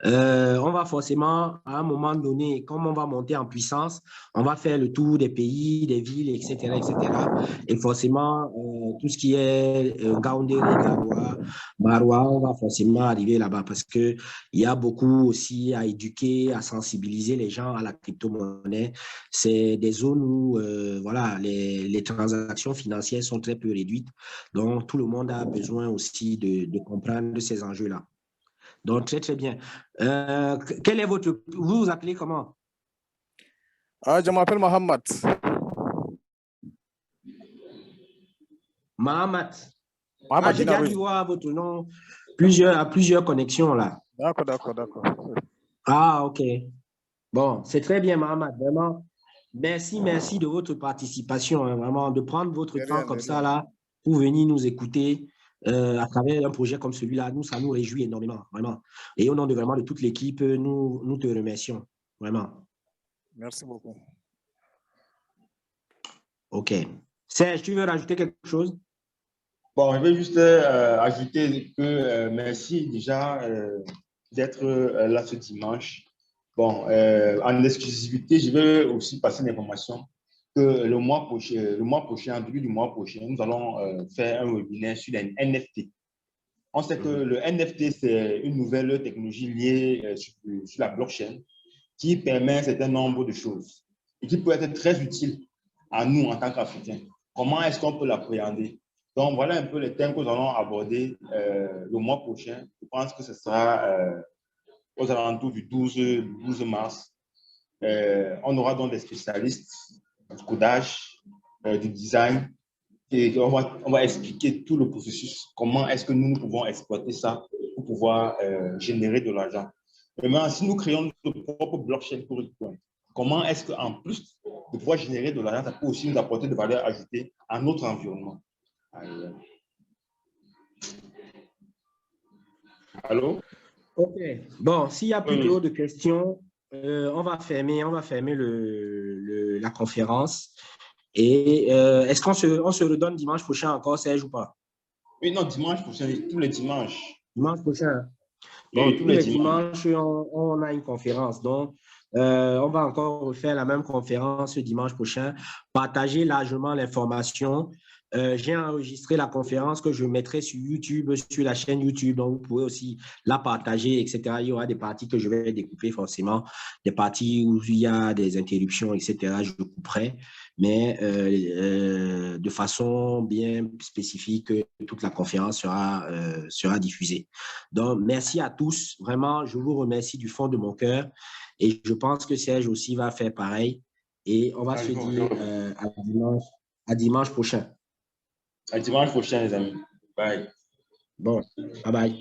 On va forcément, à un moment donné, comme on va monter en puissance, on va faire le tour des pays, des villes, etc. Et forcément, tout ce qui est Ngaoundéré, Garoua, Maroua, on va forcément arriver là-bas parce qu'il y a beaucoup aussi à éduquer, à sensibiliser les gens à la crypto-monnaie. C'est des zones où voilà, les transactions financières sont très peu réduites. Donc, tout le monde a besoin aussi de comprendre ces enjeux-là. Donc, très, très bien. Quel est votre... Vous vous appelez comment? Je m'appelle Mohamed. Mahamat. Mohamed J'ai Dinar, déjà oui. dû voir votre nom à plusieurs connexions là. D'accord. Ah, ok. Bon, c'est très bien, Mahamat. Vraiment, merci de votre participation, hein, vraiment, de prendre votre De temps rien, comme de ça rien. là pour venir nous écouter à travers un projet comme celui-là. Nous, ça nous réjouit énormément, vraiment. Et au nom de vraiment de toute l'équipe, nous te remercions, vraiment. Merci beaucoup. OK. Serge, tu veux rajouter quelque chose? Bon, je vais juste ajouter que merci déjà d'être là ce dimanche. Bon, en exclusivité, je vais aussi passer l'information que le mois prochain, en début du mois prochain, nous allons faire un webinaire sur les NFT. On sait que le NFT, c'est une nouvelle technologie liée sur la blockchain qui permet un certain nombre de choses et qui peut être très utile à nous en tant qu'Africains. Comment est-ce qu'on peut l'appréhender? Donc, voilà un peu les thèmes que nous allons aborder le mois prochain. Je pense que ce sera aux alentours du 12 mars. On aura donc des spécialistes du codage, du design, et on va expliquer tout le processus. Comment est-ce que nous pouvons exploiter ça pour pouvoir générer de l'argent. Maintenant, si nous créons notre propre blockchain pour Bitcoin, comment est-ce qu'en plus de pouvoir générer de l'argent, ça peut aussi nous apporter de valeur ajoutée à notre environnement? Allô? OK. Bon, s'il n'y a plus de questions, on va fermer la conférence. Et est-ce qu'on se redonne dimanche prochain encore, Serge, ou pas? Oui, non, dimanche prochain, tous les dimanches. Dimanche prochain. Bon, Oui, tous les dimanches, on a une conférence. Donc, on va encore refaire la même conférence ce dimanche prochain. Partagez largement l'information. J'ai enregistré la conférence que je mettrai sur YouTube, sur la chaîne YouTube. Donc, vous pouvez aussi la partager, etc. Il y aura des parties que je vais découper forcément, des parties où il y a des interruptions, etc. Je couperai, mais de façon bien spécifique, toute la conférence sera diffusée. Donc, merci à tous. Vraiment, je vous remercie du fond de mon cœur. Et je pense que Serge aussi va faire pareil. Et on va se dire à dimanche prochain. À dimanche prochain, les amis. Bye. Bon, bye bye.